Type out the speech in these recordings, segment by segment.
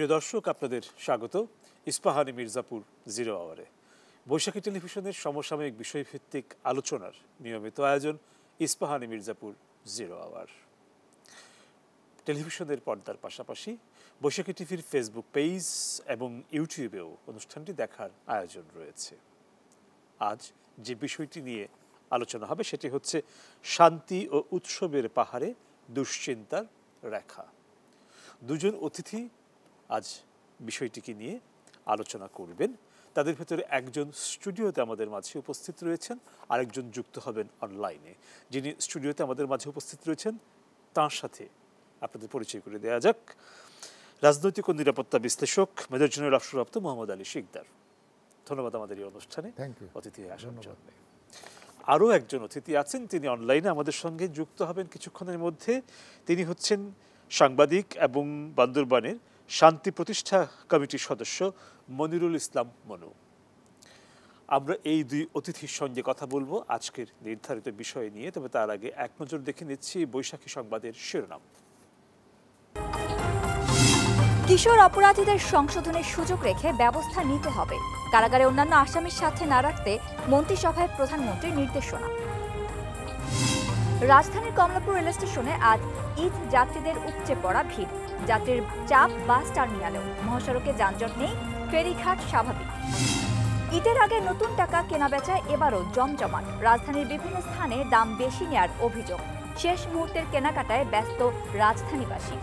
প্রিয় দর্শক, আপনাদের স্বাগত ইস্পাহানি মির্জাপুর জিরো আওয়ারে। বৈশাখী টেলিভিশনের সমসাময়িক বিষয়ভিত্তিক আলোচনার নিয়মিত আয়োজন ইস্পাহানি মির্জাপুর জিরো আওয়ার। টেলিভিশনের পর্দার পাশাপাশি বৈশাখী টিভির ফেসবুক পেজ এবং ইউটিউবেও অনুষ্ঠানটি দেখার আয়োজন রয়েছে। আজ যে বিষয়টি নিয়ে আলোচনা হবে সেটি হচ্ছে শান্তি ও উৎসবের পাহাড়ে দুশ্চিন্তার রেখা। দুজন অতিথি আজ বিষয়টিকে নিয়ে আলোচনা করবেন। তাদের ভেতরে একজন স্টুডিওতে আমাদের মাঝে উপস্থিত রয়েছেন, আরেকজন যুক্ত হবেন অনলাইনে। যিনি স্টুডিওতে আমাদের মাঝে উপস্থিত রয়েছেন তার সাথে আপনাদের পরিচয় করে দেওয়া যাক। রাজনৈতিক ও নিরাপত্তা বিশ্লেষক মেজর জেনারেল অবসরপ্রাপ্ত মোহাম্মদ আলী শিকদার। ধন্যবাদ আমাদের এই অনুষ্ঠানে অতিথি হয়ে আসার জন্য। আরও একজন অতিথি আছেন, তিনি অনলাইনে আমাদের সঙ্গে যুক্ত হবেন কিছুক্ষণের মধ্যে। তিনি হচ্ছেন সাংবাদিক এবং বান্দরবানের শান্তি প্রতিষ্ঠা কমিটির সদস্য মনিরুল ইসলাম মনু। আমরা এই দুই অতিথির সঙ্গে কথা বলবো আজকের নির্ধারিত বিষয় নিয়ে। তবে তার আগে এক নজর দেখে নিচ্ছি বৈশাখী সংবাদের শিরোনাম। কিশোর অপরাধীদের সংশোধনের সুযোগ রেখে ব্যবস্থা নিতে হবে। কারাগারে অন্যান্য আসামির সাথে না রাখতে মন্ত্রিসভায় প্রধানমন্ত্রীর নির্দেশনা। রাজধানীর কমলাপুর রেল স্টেশনে আজ ঈদ যাত্রীদের উপচে পড়া ভিড়। যাত্রীর চাপ বাস টার্মিনালেও। মহাসড়কে যানজট নেই, ফেরিঘাট স্বাভাবিক। ঈদের আগে নতুন টাকা কেনাবেচায় এবারও জমজমাট। রাজধানীর বিভিন্ন স্থানে দাম বেশি নেয়ার অভিযোগ। শেষ মুহূর্তের কেনাকাটায় ব্যস্ত রাজধানীবাসী।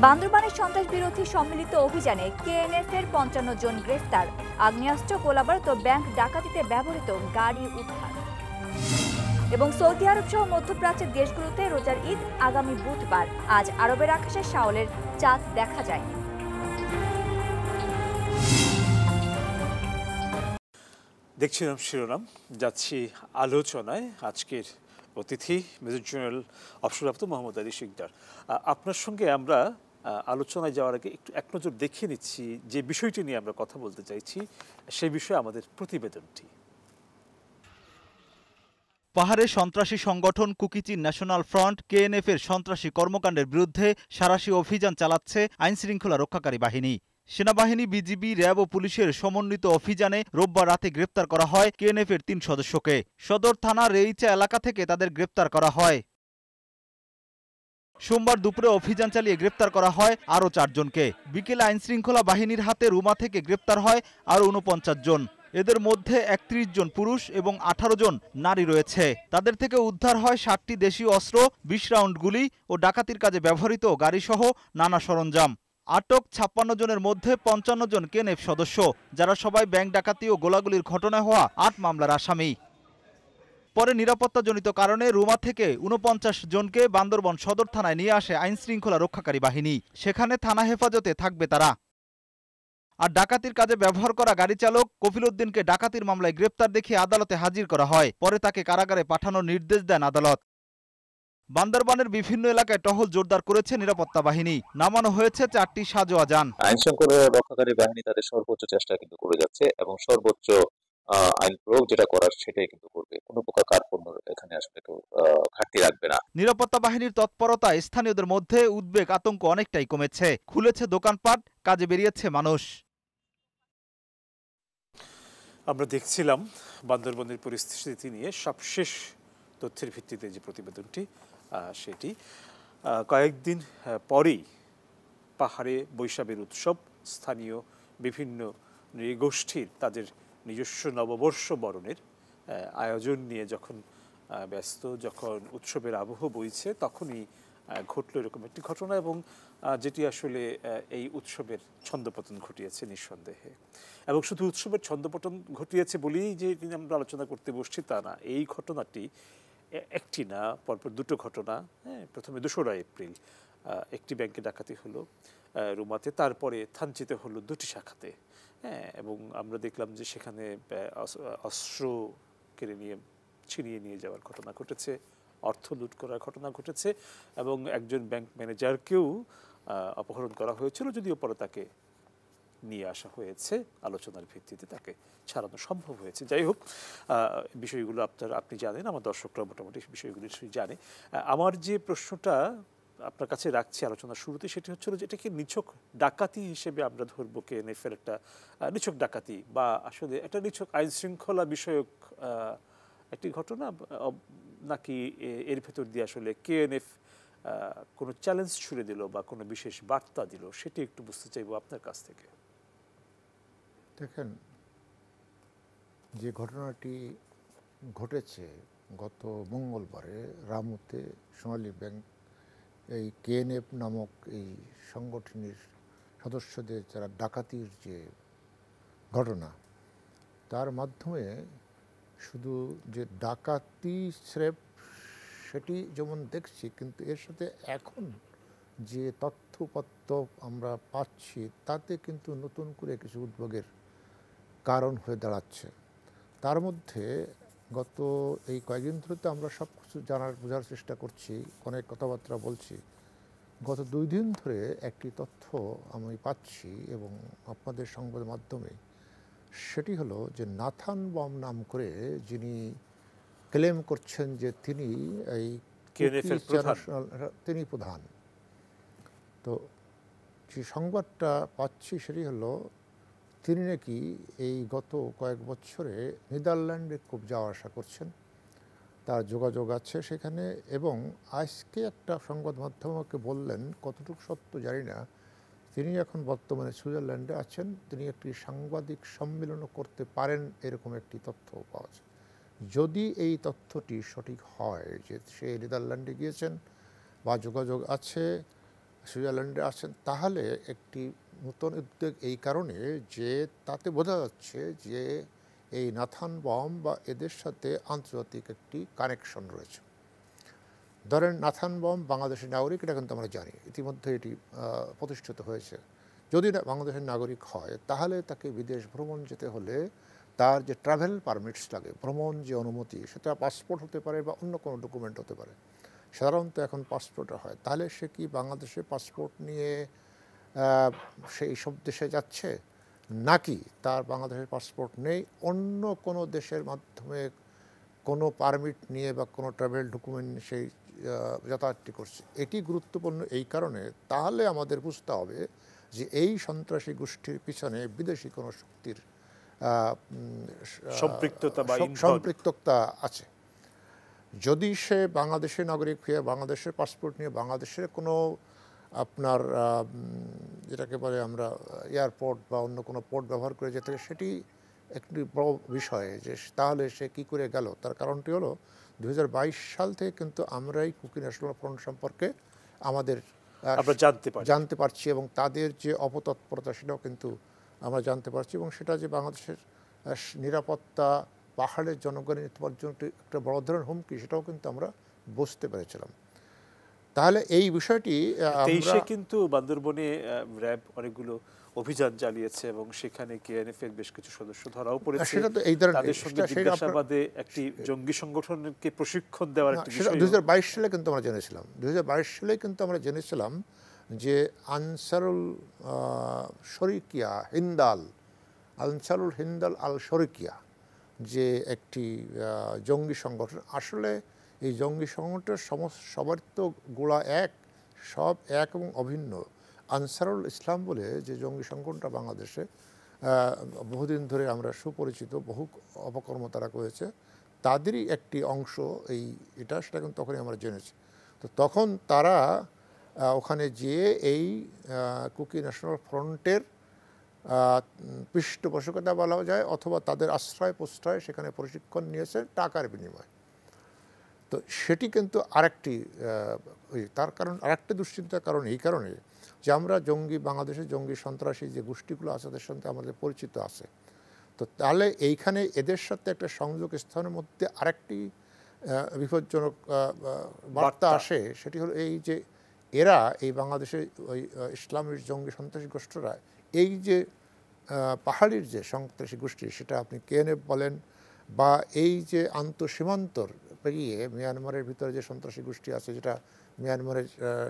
বান্দরবানের সন্ত্রাস বিরোধী সম্মিলিত অভিযানে কেএনএফ-এর ৫৫ জন গ্রেফতার। আগ্নেয়াস্ত্র, গোলাবারুদ ও ব্যাংক ডাকাতিতে ব্যবহৃত গাড়ি উদ্ধার। এবং সৌদি আরব সহ মধ্যপ্রাচ্যের দেশগুলোতে রোজার ঈদ আগামী বুধবার। আজ আরবের আকাশে শাওলের চাঁদ দেখা যায়। দেখছিলাম শিরোনাম, যাচ্ছি আলোচনায়। আজকের অতিথি মেজর জেনারেল অবসরপ্রাপ্ত মোহাম্মদ আলী শিকদার। আপনার সঙ্গে আমরা আলোচনায় যাওয়ার আগে একটু এক নজর দেখে নিচ্ছি যে বিষয়টি নিয়ে আমরা কথা বলতে চাইছি, সেই বিষয়ে আমাদের প্রতিবেদনটি। পাহাড়ে সন্ত্রাসী সংগঠন কুকিচিন ন্যাশনাল ফ্রন্ট কেএনএফ-এর সন্ত্রাসী কর্মকাণ্ডের বিরুদ্ধে সাঁড়াশি অভিযান চালাচ্ছে আইনশৃঙ্খলা রক্ষাকারী বাহিনী। সেনাবাহিনী, বিজিবি, র্যাব ও পুলিশের সমন্বিত অভিযানে রোববার রাতে গ্রেপ্তার করা হয় কেএনএফ-এর ৩ সদস্যকে। সদর থানা রেইচা এলাকা থেকে তাদের গ্রেপ্তার করা হয়। সোমবার দুপুরে অভিযান চালিয়ে গ্রেপ্তার করা হয় আরও ৪ জনকে। বিকেলে আইনশৃঙ্খলা বাহিনীর হাতে রুমা থেকে গ্রেপ্তার হয় আরও ৪৯ জন। এদের মধ্যে ৩১ জন পুরুষ এবং ১৮ জন নারী রয়েছে। তাদের থেকে উদ্ধার হয় ৬০টি দেশীয় অস্ত্র, ২০ রাউন্ড গুলি ও ডাকাতির কাজে ব্যবহৃত গাড়িসহ নানা সরঞ্জাম। আটক ৫৬ জনের মধ্যে ৫৫ জন কেএনএফ সদস্য, যারা সবাই ব্যাংক ডাকাতি ও গোলাগুলির ঘটনায় হওয়া ৮ মামলার আসামি। পরে নিরাপত্তাজনিত কারণে রুমা থেকে ৪৯ জনকে বান্দরবান সদর থানায় নিয়ে আসে আইনশৃঙ্খলা রক্ষাকারী বাহিনী। সেখানে থানা হেফাজতে থাকবে তারা। আর ডাকাতির কাজে ব্যবহার করা গাড়ি চালক কফিল উদ্দিনকে ডাকাতির মামলায় গ্রেপ্তার দেখিয়ে আদালতে হাজির করা হয়। পরে তাকে কারাগারে পাঠানোর নির্দেশ দেন আদালত। বান্দরবানের বিভিন্ন এলাকায় টহল জোরদার করেছে নিরাপত্তা বাহিনী। নামানো হয়েছে ৪টি সাজোয়া যান। আইনশৃঙ্খলা রক্ষাকারী বাহিনী তাদের সর্বোচ্চ চেষ্টা কিন্তু করে যাচ্ছে এবং সর্বোচ্চ আইন প্রয়োগ যেটা করার সেটাই কিন্তু করবে। কোনো প্রকার কার্পণ্য এখানে আসলে কেউ ঘাটতি রাখবে না। নিরাপত্তা বাহিনীর তৎপরতায় স্থানীয়দের মধ্যে উদ্বেগ, আতঙ্ক অনেকটাই কমেছে। খুলেছে দোকানপাট, কাজে বেরিয়েছে মানুষ। আমরা দেখছিলাম বান্দরবনের পরিস্থিতি নিয়ে সবশেষ তথ্যের ভিত্তিতে যে প্রতিবেদনটি, সেটি কয়েকদিন পরেই পাহাড়ে বৈশাখের উৎসব। স্থানীয় বিভিন্ন নৃগোষ্ঠীর তাদের নিজস্ব নববর্ষ বরণের আয়োজন নিয়ে যখন ব্যস্ত, যখন উৎসবের আবহ বইছে, তখনই ঘটল এরকম একটি ঘটনা, এবং যেটি আসলে এই উৎসবের ছন্দপতন ঘটিয়েছে নিঃসন্দেহে। এবং শুধু উৎসবের ছন্দপতন ঘটিয়েছে বলেই যে আমরা আলোচনা করতে বসছি তা না। এই ঘটনাটি একটি না, পরপর দুটো ঘটনা। প্রথমে ২রা এপ্রিল একটি ব্যাংকে ডাকাতি হলো রুমাতে, তারপরে থানচিতে হলো ২টি শাখাতে। এবং আমরা দেখলাম যে সেখানে অস্ত্র কেড়ে নিয়ে ছিনিয়ে নিয়ে যাওয়ার ঘটনা ঘটেছে, অর্থ লুট করার ঘটনা ঘটেছে, এবং একজন ব্যাংক ম্যানেজারকেও অপহরণ করা হয়েছিল, যদিও পরে তাকে নিয়ে আসা হয়েছে, আলোচনার ভিত্তিতে তাকে ছাড়ানো সম্ভব হয়েছে। যাই হোক, বিষয়গুলো আপনি জানেন, আমার দর্শকরা মোটামুটি বিষয়গুলি জানে। আমার যে প্রশ্নটা আপনার কাছে রাখছি আলোচনার শুরুতে, সেটি হচ্ছিল যে এটাকে নিছক ডাকাতি হিসেবে আমরা ধরবো, কেএনএফের একটা নিছক ডাকাতি, বা আসলে একটা নিছক আইন শৃঙ্খলা বিষয়ক একটি ঘটনা, নাকি এর ভেতর দিয়ে আসলে কেএনএফ কোনো চ্যালেঞ্জ ছুড়ে দিল বা কোনো বিশেষ বার্তা দিল, সেটি একটু বুঝতে চাইবো আপনার কাছ থেকে। দেখেন, যে ঘটনাটি ঘটেছে গত মঙ্গলবারে রামুতে সোনালী ব্যাংক, এই কেএনএফ নামক এই সংগঠনের সদস্যদের যারা ডাকাতির যে ঘটনা, তার মাধ্যমে শুধু যে ডাকাতি স্রেফ সেটি যেমন দেখছি, কিন্তু এর সাথে এখন যে তথ্যপত্র আমরা পাচ্ছি তাতে কিন্তু নতুন করে কিছু উদ্বেগের কারণ হয়ে দাঁড়াচ্ছে। তার মধ্যে গত এই কয়েকদিন ধরে তো আমরা সব কিছু বোঝার চেষ্টা করছি, অনেক কথাবার্তা বলছি। গত 2 দিন ধরে একটি তথ্য আমি পাচ্ছি এবং আপনাদের সংবাদ মাধ্যমে, সেটি হলো যে নাথান বম নাম করে যিনি ক্লেম করছেন যে তিনি এই তিনি প্রধান, তো যে সংবাদটা পাচ্ছি সেটি হলো তিনি নাকি এই গত কয়েক বছরে নেদারল্যান্ডে খুব যাওয়া আসা করছেন, তার যোগাযোগ আছে সেখানে। এবং আজকে একটা সংবাদ মাধ্যম আমাকে বললেন, কতটুকু সত্য জানি না, তিনি এখন বর্তমানে সুইজারল্যান্ডে আছেন, তিনি একটি সাংবাদিক সম্মেলনও করতে পারেন, এরকম একটি তথ্য পাওয়া যায়। যদি এই তথ্যটি সঠিক হয় যে সে নেদারল্যান্ডে গিয়েছেন বা যোগাযোগ আছে, সুইজারল্যান্ডে আছেন, তাহলে একটি নতুন উদ্যোগ এই কারণে যে তাতে বোঝা যাচ্ছে যে এই নাথান বম বা এদের সাথে আন্তর্জাতিক একটি কানেকশন রয়েছে। ধরেন নাথান বম বাংলাদেশের নাগরিক, এটা কিন্তু আমরা জানি, ইতিমধ্যে এটি প্রতিষ্ঠিত হয়েছে। যদি বাংলাদেশের নাগরিক হয় তাহলে তাকে বিদেশ ভ্রমণ যেতে হলে তার যে ট্রাভেল পারমিটস লাগে, ভ্রমণ যে অনুমতি, সেটা পাসপোর্ট হতে পারে বা অন্য কোনো ডকুমেন্ট হতে পারে। সাধারণত এখন পাসপোর্টে হয়। তাহলে সে কি বাংলাদেশে পাসপোর্ট নিয়ে সেই সব দেশে যাচ্ছে, নাকি তার বাংলাদেশের পাসপোর্ট নেই, অন্য কোনো দেশের মাধ্যমে কোনো পারমিট নিয়ে বা কোনো ট্রাভেল ডকুমেন্ট সেই যাতায়াতটি করছে? এটি গুরুত্বপূর্ণ এই কারণে, তাহলে আমাদের বুঝতে হবে যে এই সন্ত্রাসী গোষ্ঠীর পিছনে বিদেশি কোনো শক্তির সম্পৃক্ততা আছে। যদি সে বাংলাদেশের নাগরিক হয়ে বাংলাদেশের পাসপোর্ট নিয়ে বাংলাদেশের কোনো আপনার যেটাকে বলে আমরা এয়ারপোর্ট বা অন্য কোনো পোর্ট ব্যবহার করে যেতে, সেটি একটি বড় বিষয় যে তাহলে সে কী করে গেল। তার কারণটি হলো 2022 সাল থেকে কিন্তু আমরাই কুকি ন্যাশনাল ফ্রন্ট সম্পর্কে আমাদের জানতে পারছি এবং তাদের যে অপতৎপরতা সেটাও কিন্তু আমরা জানতে পারছি, এবং সেটা যে বাংলাদেশের নিরাপত্তা, পাহাড়ের জনগণের জন্য একটা বড় ধরনের হুমকি, সেটাও কিন্তু আমরা বুঝতে পেরেছিলাম। তাহলে এই বিষয়টি কিন্তু বান্দরবনে র্যাব অনেকগুলো অভিযান চালিয়েছে এবং সেখানে কেএনএফ এর বেশ কিছু সদস্য ধরাও পড়েছে। সেটা তো এই ধরনের তাদের সঙ্গে জিজ্ঞাসাবাদে একটি জঙ্গি সংগঠনকে প্রশিক্ষণ দেওয়ার একটা বিষয় 2022 সালে কিন্তু আমরা জেনেছিলাম। 2022 সালে কিন্তু আমরা জেনেছিলাম যে আনসারুল হিন্দাল আল শরিকিয়া যে একটি জঙ্গি সংগঠন, আসলে এই জঙ্গি সংগঠনের সবার তো গোড়া এক, সব এক এবং অভিন্ন। আনসারুল ইসলাম বলে যে জঙ্গি সংগঠনটা বাংলাদেশে বহুদিন ধরে আমরা সুপরিচিত, বহু অপকর্ম তারা করেছে, তাদেরই একটি অংশ সেটা কিন্তু তখনই আমরা জেনেছি। তো তখন তারা ওখানে যেয়ে এই কুকি ন্যাশনাল ফ্রন্টের পৃষ্ঠপোষকতা বলা যায় অথবা তাদের আশ্রয় প্রশ্রয় সেখানে প্রশিক্ষণ নিয়েছে টাকার বিনিময়ে। তো সেটি কিন্তু আরেকটি তার কারণ, আরেকটি দুশ্চিন্তার কারণ এই কারণে যে আমরা বাংলাদেশের জঙ্গি সন্ত্রাসী যে গোষ্ঠীগুলো আছে তাদের সাথে আমাদের পরিচিত আছে। তো তাহলে এইখানে এদের সাথে একটা সংযোগ স্থানের মধ্যে আরেকটি বিপজ্জনক বার্তা আসে, সেটি হলো এই যে এরা এই বাংলাদেশের ওই ইসলামের জঙ্গি সন্ত্রাসী গোষ্ঠীরা এই যে পাহাড়ির যে সন্ত্রাসী গোষ্ঠী, সেটা আপনি কেএনএফ বলেন বা এই যে আন্তঃসীমান্তর পেরিয়ে মিয়ানমারের ভিতরে যে সন্ত্রাসী গোষ্ঠী আছে, যেটা মিয়ানমারের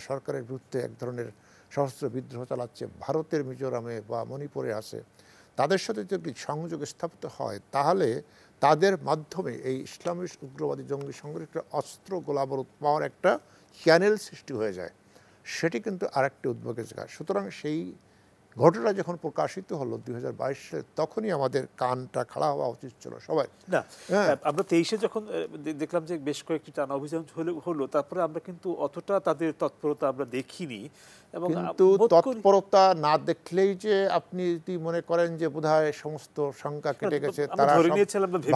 সরকারের বিরুদ্ধে এক ধরনের সশস্ত্র বিদ্রোহ চালাচ্ছে, ভারতের মিজোরামে বা মণিপুরে আছে, তাদের সাথে যদি সংযোগ স্থাপিত হয় তাহলে তাদের মাধ্যমে এই ইসলামিক উগ্রবাদী জঙ্গি সংগঠনের অস্ত্র গোলাবারুদ পাওয়ার একটা চ্যানেল সৃষ্টি হয়ে যায়। সেটি কিন্তু আরেকটি উদ্বেগের জায়গা। সুতরাং সেই ঘটনা যখন প্রকাশিত হলো 2022 সালে, তখনই আমাদের কানটা খাড়া হওয়া উচিত ছিল সবাই। না, হ্যাঁ। আমরা 23-এ যখন দেখলাম যে বেশ কয়েকটি টানা অভিযান হলো, তারপরে আমরা কিন্তু অতটা তাদের তৎপরতা আমরা দেখিনি। এবং কিন্তু তৎপরতা না দেখলেই যে আপনি যদি মনে করেন যে বোধহয় সমস্ত শঙ্কা কেটে গেছে, তারা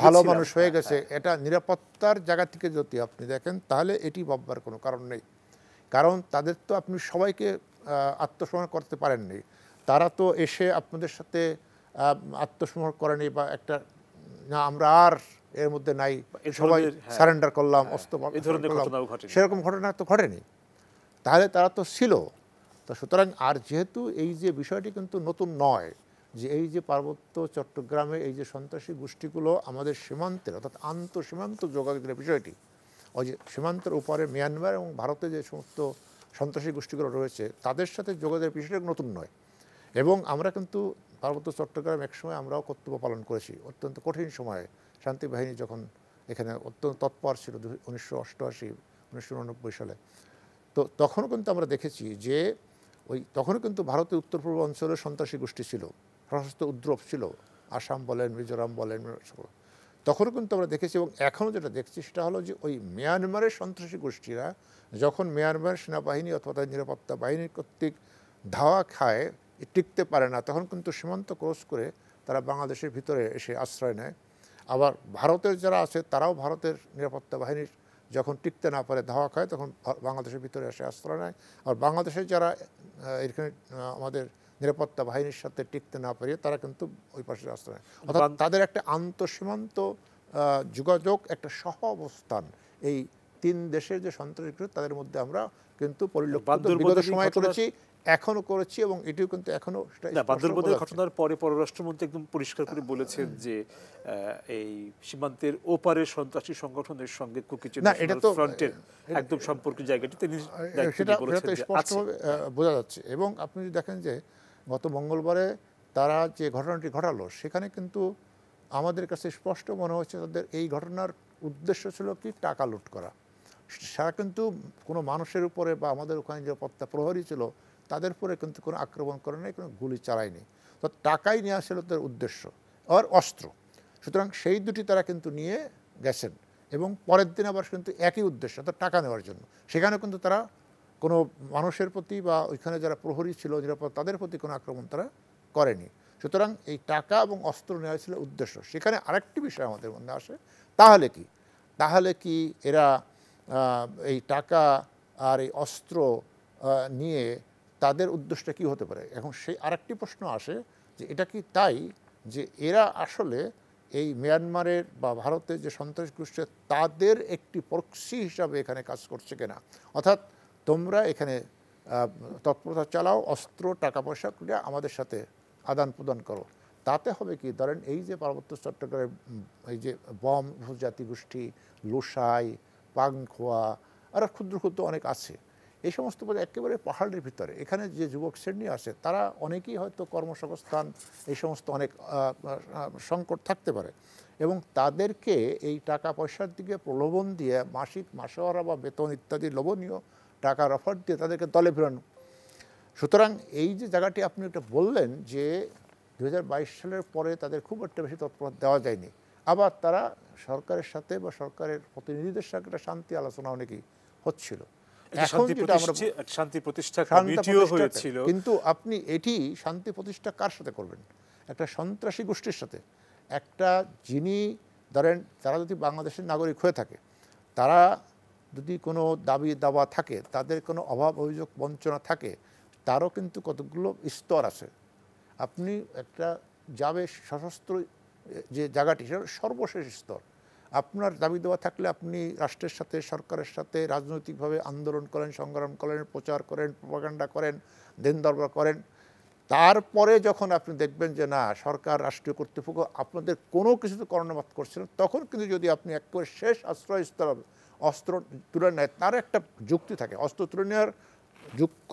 ভালো মানুষ হয়ে গেছে, এটা নিরাপত্তার জায়গা থেকে যদি আপনি দেখেন তাহলে এটি ভাববার কোনো কারণ নেই। কারণ তাদের তো আপনি সবাইকে আত্মসমর্পণ করতে পারেননি। তারা তো এসে আপনাদের সাথে আত্মসমর্পণ করেনি বা একটা না আমরা আর এর মধ্যে নাই, সবাই সারেন্ডার করলাম, অস্ত্র সেরকম ঘটনা তো ঘটেনি। তাহলে তারা তো ছিল। তো সুতরাং আর যেহেতু এই যে বিষয়টি কিন্তু নতুন নয়, যে এই যে পার্বত্য চট্টগ্রামে এই যে সন্ত্রাসী গোষ্ঠীগুলো আমাদের সীমান্তের অর্থাৎ আন্তঃসীমান্ত যোগাযোগের বিষয়টি, ওই যে সীমান্তের উপরে মিয়ানমার এবং ভারতে যে সমস্ত সন্ত্রাসী গোষ্ঠীগুলো রয়েছে তাদের সাথে যোগাযোগের বিষয়টা নতুন নয়। এবং আমরা কিন্তু পার্বত্য চট্টগ্রাম একসময় আমরাও কর্তব্য পালন করেছি, অত্যন্ত কঠিন সময়ে শান্তি বাহিনী যখন এখানে অত্যন্ত তৎপর ছিল 1988-1989 সালে। তো তখনও কিন্তু আমরা দেখেছি যে তখনও কিন্তু ভারতের উত্তর পূর্ব অঞ্চলের সন্ত্রাসী গোষ্ঠী ছিল, সশস্ত্র উদ্রব ছিল, আসাম বলেন, মিজোরাম বলেন, তখনও কিন্তু আমরা দেখেছি। এবং এখনও যেটা দেখছি সেটা হলো যে ওই মিয়ানমারের সন্ত্রাসী গোষ্ঠীরা যখন মিয়ানমার সেনাবাহিনী অথবা তাদের নিরাপত্তা বাহিনীর কর্তৃক ধাওয়া খায়, টিকতে পারে না, তখন কিন্তু সীমান্ত ক্রস করে তারা বাংলাদেশের ভিতরে এসে আশ্রয় নেয়। আবার ভারতের যারা আছে তারাও ভারতের নিরাপত্তা বাহিনীর যখন টিকতে না পারে, ধাওয়া খায়, তখন বাংলাদেশের ভিতরে এসে আশ্রয় নেয়। আর বাংলাদেশের যারা এখানে আমাদের নিরাপত্তা বাহিনীর সাথে টিকতে না পারে তারা কিন্তু ওই পাশে আশ্রয় নেয়। অর্থাৎ তাদের একটা আন্তঃসীমান্ত যোগাযোগ, একটা সহ অবস্থান এই তিন দেশের যে সন্ত্রাসী তাদের মধ্যে আমরা কিন্তু পরিলক্ষিত বিগত সময় করেছি, এখনো করেছি, এবং এটিও কিন্তু এখনো বান্দরবানের ঘটনার পরে পররাষ্ট্রমন্ত্রী একদম পরিষ্কার করে বলেছেন যে এই সীমান্তের ওপারের সন্ত্রাসী সংগঠনের সঙ্গে কুকি ফ্রন্টের একদম সম্পর্কের জায়গাটি তিনি সেটা স্পষ্টভাবে বোঝা যাচ্ছে। এবং আপনি যদি দেখেন যে গত মঙ্গলবারে তারা যে ঘটনাটি ঘটালো, সেখানে কিন্তু আমাদের কাছে স্পষ্ট মনে হচ্ছে তাদের এই ঘটনার উদ্দেশ্য ছিল কি টাকা লুট করা। সারা কিন্তু কোনো মানুষের উপরে বা আমাদের ওখানে নিরাপত্তা প্রহরী ছিল তাদের উপরে কিন্তু কোনো আক্রমণ করে নাই, কোনো গুলি চালায়নি। তো টাকাই নেওয়া ছিল তাদের উদ্দেশ্য, আর অস্ত্র। সুতরাং সেই দুটি তারা কিন্তু নিয়ে গেছেন এবং পরের দিন আবার কিন্তু একই উদ্দেশ্য, অর্থাৎ টাকা নেওয়ার জন্য। সেখানে কিন্তু তারা কোনো মানুষের প্রতি বা ওইখানে যারা প্রহরী ছিল নিরাপত্তা তাদের প্রতি কোনো আক্রমণ তারা করেনি। সুতরাং এই টাকা এবং অস্ত্র নেওয়া ছিল উদ্দেশ্য। সেখানে আরেকটি বিষয় আমাদের মধ্যে আসে, তাহলে কি এরা এই টাকা আর এই অস্ত্র নিয়ে তাদের উদ্দেশ্যটা কী হতে পারে? এখন সেই আরেকটি প্রশ্ন আসে যে এটা কি তাই যে এরা আসলে এই মিয়ানমারের বা ভারতের যে সন্ত্রাস গোষ্ঠী তাদের একটি প্রক্সি হিসাবে এখানে কাজ করছে কিনা? অর্থাৎ তোমরা এখানে তৎপরতা চালাও, অস্ত্র টাকা পয়সা করে আমাদের সাথে আদান প্রদান করো। তাতে হবে কি, ধরেন এই যে পার্বত্য চট্টগ্রামের এই যে বম জাতি গোষ্ঠী, লুসাই, পাংখোয়া, আর ক্ষুদ্র ক্ষুদ্র অনেক আছে, এই সমস্ত একেবারে পাহাড়ের ভিতরে এখানে যে যুবক শ্রেণী আছে তারা অনেকেই হয়তো কর্মসংস্থান এই সমস্ত অনেক সংকট থাকতে পারে, এবং তাদেরকে এই টাকা পয়সার দিকে প্রলোভন দিয়ে মাসিক মাসোয়ারা বা বেতন ইত্যাদি লোভনীয় টাকার অফার দিয়ে তাদেরকে দলে ফেরানো। সুতরাং এই যে জায়গাটি আপনি একটা বললেন যে 2022 সালের পরে তাদের খুব একটা বেশি তৎপরতা দেওয়া যায়নি, আবার তারা সরকারের সাথে বা সরকারের প্রতিনিধিদের সাথে একটা শান্তি আলোচনা অনেকই হচ্ছিল। এখন যেটা আমরা শান্তি প্রতিষ্ঠা কমিটিও হয়েছিল, কিন্তু আপনি এটি শান্তি প্রতিষ্ঠা কার সাথে করবেন? একটা সন্ত্রাসী গোষ্ঠীর সাথে। একটা যিনি ধরেন তারা যদি বাংলাদেশের নাগরিক হয়ে থাকে, তারা যদি কোনো দাবি দাওয়া থাকে, তাদের কোনো অভাব অভিযোগ বঞ্চনা থাকে, তারও কিন্তু কতগুলো স্তর আছে। আপনি একটা যাবে সশস্ত্র যে জায়গাটি সেটা সর্বশেষ স্তর। আপনার দাবি দেওয়া থাকলে আপনি রাষ্ট্রের সাথে সরকারের সাথে রাজনৈতিকভাবে আন্দোলন করেন, সংগ্রাম করেন, প্রচার করেন, প্রপাগান্ডা করেন, দেন দরবার করেন। তারপরে যখন আপনি দেখবেন যে না সরকার রাষ্ট্রীয় কর্তৃপক্ষ আপনাদের কোনো কিছুতে কর্ণপাত করছে না, তখন কিন্তু যদি আপনি একেবারে শেষ আশ্রয়স্থল অস্ত্র তুলে নেয়, তার একটা যুক্তি থাকে। অস্ত্র তুলে নেওয়ার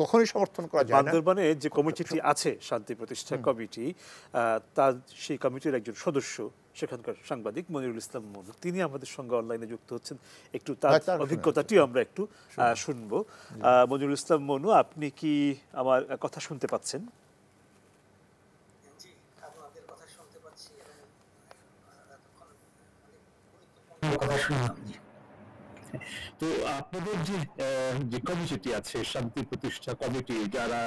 কখনোই সমর্থন করা যায় না। বান্দরবানে যে কমিটিটি আছে শান্তি প্রতিষ্ঠা কমিটি, তার সেই কমিটির একজন সদস্য সেখানকার সাংবাদিক মনিরুল ইসলাম মনু, তিনি আমাদের সঙ্গে অনলাইনে যুক্ত হচ্ছেন। একটু তার অভিজ্ঞতাটিও আমরা একটু শুনবো। মনিরুল ইসলাম মনু, আপনি কি আমার কথা শুনতে পাচ্ছেন? তো আপনাদের যে কমিটি আছে শান্তি প্রতিষ্ঠা কমিটি, যারা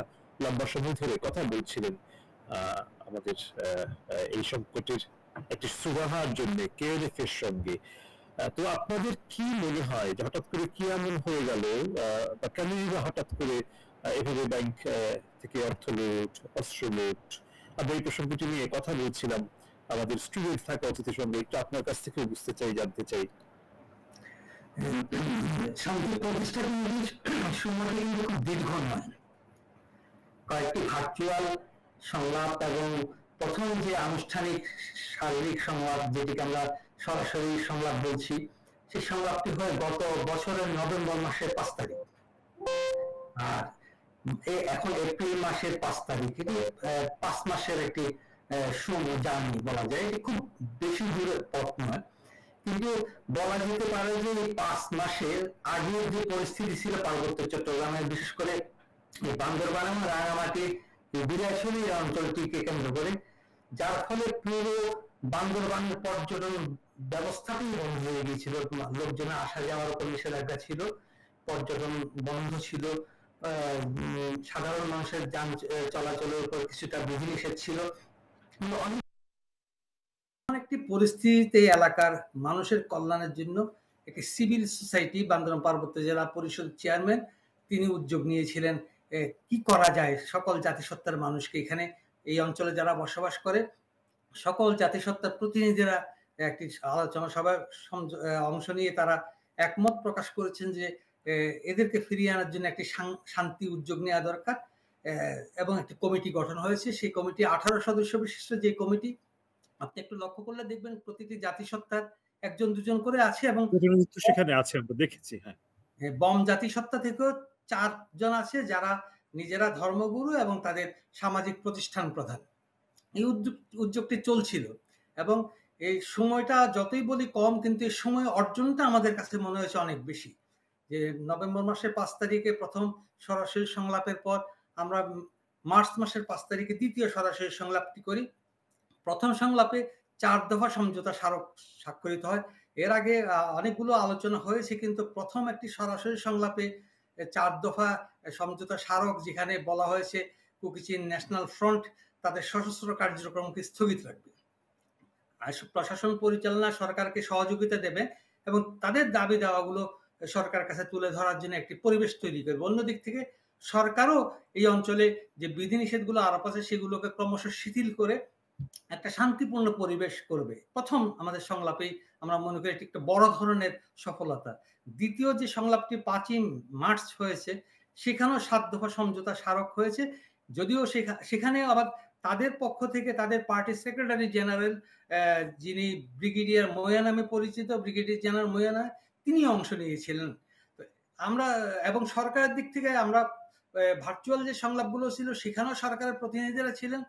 লম্বা সময় ধরে কথা বলছিলেন আমাদের এই সংকটের একটি সুরাহার জন্য কেএলএফ এর সঙ্গে, তো আপনাদের কি মনে হয় যে হঠাৎ করে কি এমন হয়ে গেল, বা কেনই বা হঠাৎ করে এভাবে ব্যাংক থেকে অর্থ লুট, অস্ত্র লুট? আমরা এই প্রসঙ্গটি নিয়ে কথা বলছিলাম আমাদের স্টুডেন্ট থাকা অতিথির সঙ্গে, একটু আপনার কাছ থেকে বুঝতে চাই, জানতে চাই। শান্তি প্রতিষ্ঠা সময়টা কিন্তু খুব দীর্ঘ নয়, কয়েকটি ভার্চুয়াল সংলাপ এবং প্রথম যে আনুষ্ঠানিক শারীরিক সংলাপ, যেটিকে আমরা সরাসরি সংলাপ বলছি, সেই সংলাপটি হয় গত বছরের নভেম্বর মাসের 5 তারিখ। আর এখন এপ্রিল মাসের 5 তারিখ, 5 মাসের একটি জার্নি বলা যায়। এটি খুব বেশি দূরের পথ নয়, কিন্তু বলা যেতে পারে যে এই 5 মাসের আগের যে পরিস্থিতি ছিল পার্বত্য চট্টগ্রামে, বিশেষ করে বান্দরবান এবং রাঙামাটি বিলাসলী অঞ্চলটিকে কেন্দ্র করে, যার ফলে পুরো বান্দরবানের পর্যটন ব্যবস্থাটাই বন্ধ হয়ে গিয়েছিল। লোকজনের আসা যাওয়ার উপর নিষেধাজ্ঞা ছিল, পর্যটন বন্ধ ছিল, সাধারণ মানুষের যান চলাচলের উপর কিছুটা বিধিনিষেধ ছিল। একটি পরিস্থিতিতে এলাকার মানুষের কল্যাণের জন্য একটি সিভিল সোসাইটি, বান্দরবান পার্বত্য জেলা পরিষদ চেয়ারম্যান, তিনি উদ্যোগ নিয়েছিলেন কি করা যায় সকল জাতিসত্তার মানুষকে, এখানে এই অঞ্চলে যারা বসবাস করে সকল জাতিসত্তার প্রতিনিধিরা একটি আলোচনা সভায় অংশ নিয়ে তারা একমত প্রকাশ করেছেন যে এদেরকে ফিরিয়ে আনার জন্য একটি শান্তি উদ্যোগ নেওয়া দরকার, এবং একটি কমিটি গঠন হয়েছে। সেই কমিটি 18 সদস্য বিশিষ্ট যে কমিটি, আপনি একটু লক্ষ্য করলে দেখবেন প্রতিটি জাতিসত্তার একজন দুজন করে আছে, এবং সেখানে আছে, আমরা দেখেছি। হ্যাঁ, বম জাতিসত্তা থেকেও 4 জন আছে যারা নিজেরা ধর্মগুরু এবং তাদের সামাজিক প্রতিষ্ঠান প্রধান। এই উদ্যোগটি চলছিল, এবং এই সময়টা যতই বলি কম, কিন্তু এই সময় অর্জনটা আমাদের কাছে মনে হয়েছে অনেক বেশি। যে নভেম্বর মাসের 5 তারিখে প্রথম সরাসরি সংলাপের পর আমরা মার্চ মাসের 5 তারিখে দ্বিতীয় সরাসরি সংলাপটি করি। প্রথম সংলাপে 4 দফা সমঝোতা স্মারক স্বাক্ষরিত হয়। এর আগে অনেকগুলো আলোচনা হয়েছে, কিন্তু প্রথম একটি সরাসরি সংলাপে 4 দফা সমঝোতা স্মারক, যেখানে বলা হয়েছে কুকিচিন ন্যাশনাল ফ্রন্ট তাদের সশস্ত্র কার্যক্রমকে স্থগিত রাখবে, প্রশাসন পরিচালনা সরকারকে সহযোগিতা দেবে এবং তাদের দাবি দেওয়াগুলো সরকারের কাছে তুলে ধরার জন্য একটি পরিবেশ তৈরি করবে। অন্যদিক থেকে সরকারও এই অঞ্চলে যে বিধিনিষেধগুলো আরোপ আছে সেগুলোকে ক্রমশ শিথিল করে একটা শান্তিপূর্ণ পরিবেশ করবে। প্রথম আমাদের সংলাপেই আমরা মনে করি এটি একটা বড় ধরনের সফলতা। দ্বিতীয় যে সংলাপটি 5ই মার্চ হয়েছে, সেখানেও 7 দফা সমঝোতা স্মারক হয়েছে, যদিও সেখানে আবার তাদের পক্ষ থেকে তাদের পার্টির সেক্রেটারি জেনারেল, যিনি ব্রিগেডিয়ার মোয়া নামে পরিচিত, ব্রিগেডিয়ার জেনারেল মোয়া, তিনি অংশ নিয়েছিলেন। আমরা এবং সরকারের দিক থেকে আমরা ভার্চুয়াল যে সংলাপগুলো ছিল সেখানেও সরকারের প্রতিনিধিরা ছিলেন,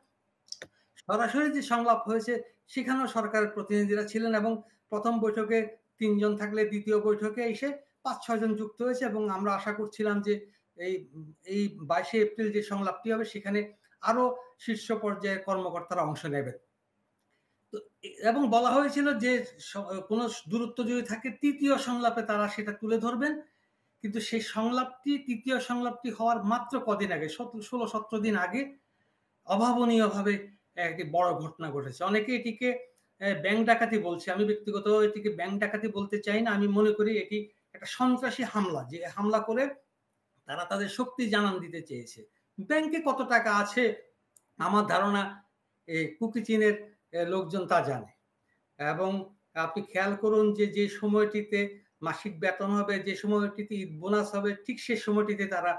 সরাসরি যে সংলাপ হয়েছে সেখানেও সরকারের প্রতিনিধিরা ছিলেন, এবং প্রথম বৈঠকে 3 জন থাকলে দ্বিতীয় বৈঠকে এসে 5-6 জন যুক্ত হয়েছে, এবং আমরা আশা করছিলাম যে এই 22 এপ্রিল যে সংলাপটি হবে সেখানে আরো শীর্ষ পর্যায়ে কর্মকর্তারা অংশ নেবেন। তো এবং বলা হয়েছিল যে কোনো দূরত্ব যদি থাকে তৃতীয় সংলাপে তারা সেটা তুলে ধরবেন, কিন্তু সেই সংলাপটি, তৃতীয় সংলাপটি হওয়ার মাত্র কদিন আগে, 16-17 দিন আগে অভাবনীয়ভাবে একটি বড় ঘটনা ঘটেছে। অনেকে এটিকে ব্যাংক ডাকাতি বলছে, আমি ব্যক্তিগত এটিকে ব্যাংক ডাকাতি বলতে চাই না। আমি মনে করি এটি একটা সন্ত্রাসী হামলা, যে হামলা করে তারা তাদের শক্তি জানান দিতে চেয়েছে। ব্যাংকে কত টাকা আছে আমার ধারণা কুকিচিনের লোকজন তা জানে, এবং আপনি খেয়াল করুন যে সময়টিতে মাসিক বেতন হবে, যে সময়টিতে ঈদ বোনাস হবে, ঠিক সেই সময়টিতে তারা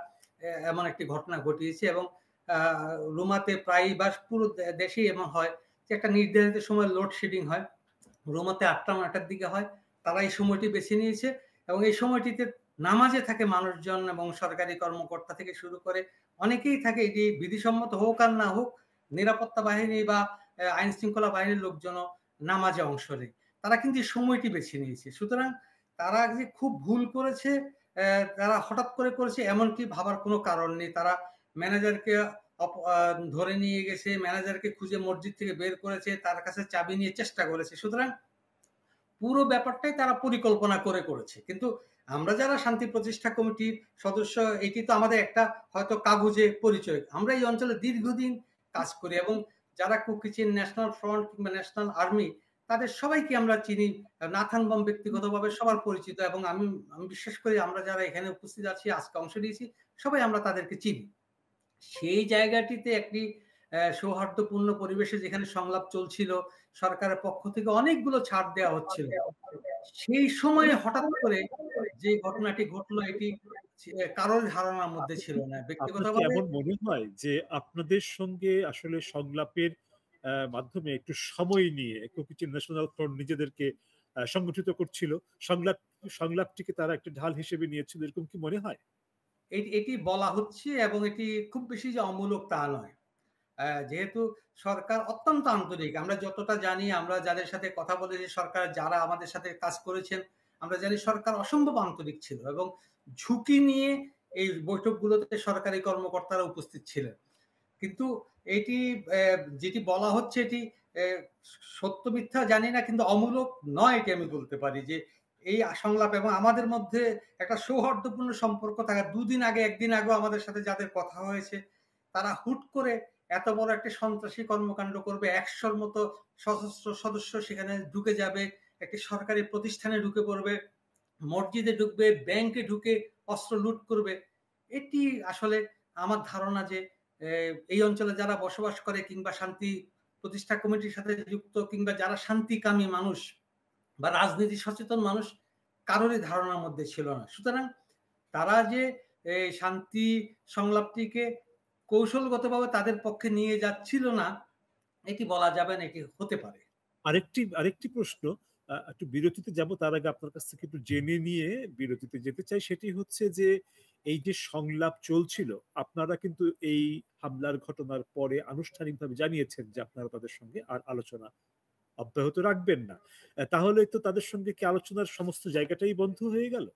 এমন একটি ঘটনা ঘটিয়েছে। এবং রুমাতে প্রায় বা পুরো দেশেই এমন হয় যে একটা নির্ধারিত সময় লোডশেডিং হয়, রুমাতে 8টা-9টার দিকে হয়, তারা এই সময়টি বেছে নিয়েছে এবং এই সময়টিতে নামাজে থাকে মানুষজন এবং সরকারি কর্মকর্তা থেকে শুরু করে অনেকেই থাকে, এটি বিধিসম্মত হোক আর না হোক, নিরাপত্তা বাহিনী বা আইন শৃঙ্খলা বাহিনীর লোকজনও নামাজে অংশ নেয়। তারা কিন্তু সময়টি বেছে নিয়েছে। সুতরাং তারা যে খুব ভুল করেছে, তারা হঠাৎ করে করেছে এমনটি ভাবার কোনো কারণ নেই। তারা ম্যানেজারকে ধরে নিয়ে গেছে, ম্যানেজারকে খুঁজে মসজিদ থেকে বের করেছে, তার কাছে চাবি নিয়ে চেষ্টা করেছে। সুতরাং পুরো ব্যাপারটাই তারা পরিকল্পনা করে করেছে। কিন্তু আমরা যারা শান্তি প্রতিষ্ঠা কমিটির সদস্য, এটি তো আমাদের একটা হয়তো কাগজে পরিচয়। আমরা এই অঞ্চলে দীর্ঘদিন কাজ করি এবং যারা কুকিচিন, ন্যাশনাল ফ্রন্ট কিংবা ন্যাশনাল আর্মি, তাদের সবাইকে আমরা চিনি। নাথান বম ব্যক্তিগতভাবে সবার পরিচিত এবং আমি বিশ্বাস করি আমরা যারা এখানে উপস্থিত আছি, আজকে অংশ নিয়েছি, সবাই আমরা তাদেরকে চিনি। সেই জায়গাটিতে একটি সৌহার্দ্যপূর্ণ পরিবেশে যেখানে সংলাপ চলছিল, সরকারের পক্ষ থেকে অনেকগুলো ছাড় দেওয়া হচ্ছিল, সেই সময়ে হঠাৎ করে যে ঘটনাটি ঘটলো, এটি কারোর ধারণার মধ্যে ছিল না। ব্যক্তিগতভাবে এমন মনে হয় যে আপনাদের সঙ্গে আসলে সংলাপের মাধ্যমে একটু সময় নিয়ে কুকিচিন ন্যাশনাল ফ্রন্ট নিজেদেরকে সংগঠিত করছিল, সংলাপটিকে তারা একটা ঢাল হিসেবে নিয়েছিল, এরকম কি মনে হয়? এটি বলা হচ্ছে এবং এটি খুব বেশি যে অমূলক তা নয়। যেহেতু সরকার অত্যন্ত আন্তরিক, আমরা যতটা জানি, আমরা যাদের সাথে কথা বলেছি, সরকার যারা আমাদের সাথে কাজ করেছেন, আমরা জানি সরকার অসম্ভব আন্তরিক ছিল এবং ঝুঁকি নিয়ে এই বৈঠকগুলোতে সরকারি কর্মকর্তারা উপস্থিত ছিলেন। কিন্তু এটি যেটি বলা হচ্ছে, এটি সত্য মিথ্যা জানি না, কিন্তু অমূলক নয় এটি আমি বলতে পারি। যে এই সংলাপ এবং আমাদের মধ্যে একটা সৌহার্দ্যপূর্ণ সম্পর্ক থাকা, দুদিন আগে একদিন আগেও আমাদের সাথে যাদের কথা হয়েছে, তারা হুট করে এত বড় একটা সন্ত্রাসী কর্মকাণ্ড করবে, 100-র মতো সশস্ত্র সদস্য সেখানে ঢুকে যাবে, একটি সরকারি প্রতিষ্ঠানে ঢুকে পড়বে, মসজিদে ঢুকবে, ব্যাংকে ঢুকে অস্ত্র লুট করবে, এটি আসলে আমার ধারণা যে এই অঞ্চলে যারা বসবাস করে কিংবা শান্তি প্রতিষ্ঠা কমিটির সাথে যুক্ত কিংবা যারা শান্তিকামী মানুষ বা রাজনীতি সচেতন মানুষ, কারোরই ধারণার মধ্যে ছিল না। সুতরাং তারা যে শান্তি সংলাপটিকে কৌশলগতভাবে তাদের পক্ষে নিয়ে যাচ্ছিল না, এটি বলা যাবে না, এটি হতে পারে। আরেকটি প্রশ্ন, একটু বিরতিতে যাব, তার আগে আপনার কাছ থেকে একটু জেনে নিয়ে বিরতিতে যেতে চাই। সেটি হচ্ছে যে এই যে সংলাপ চলছিল, আপনারা কিন্তু এই হামলার ঘটনার পরে আনুষ্ঠানিকভাবে জানিয়েছেন যে আপনারা তাদের সঙ্গে আর আলোচনা অব্যাহত রাখবেন না। তাহলে তো তাদের সঙ্গে কি আলোচনার সমস্ত জায়গাটাই বন্ধ হয়ে গেল?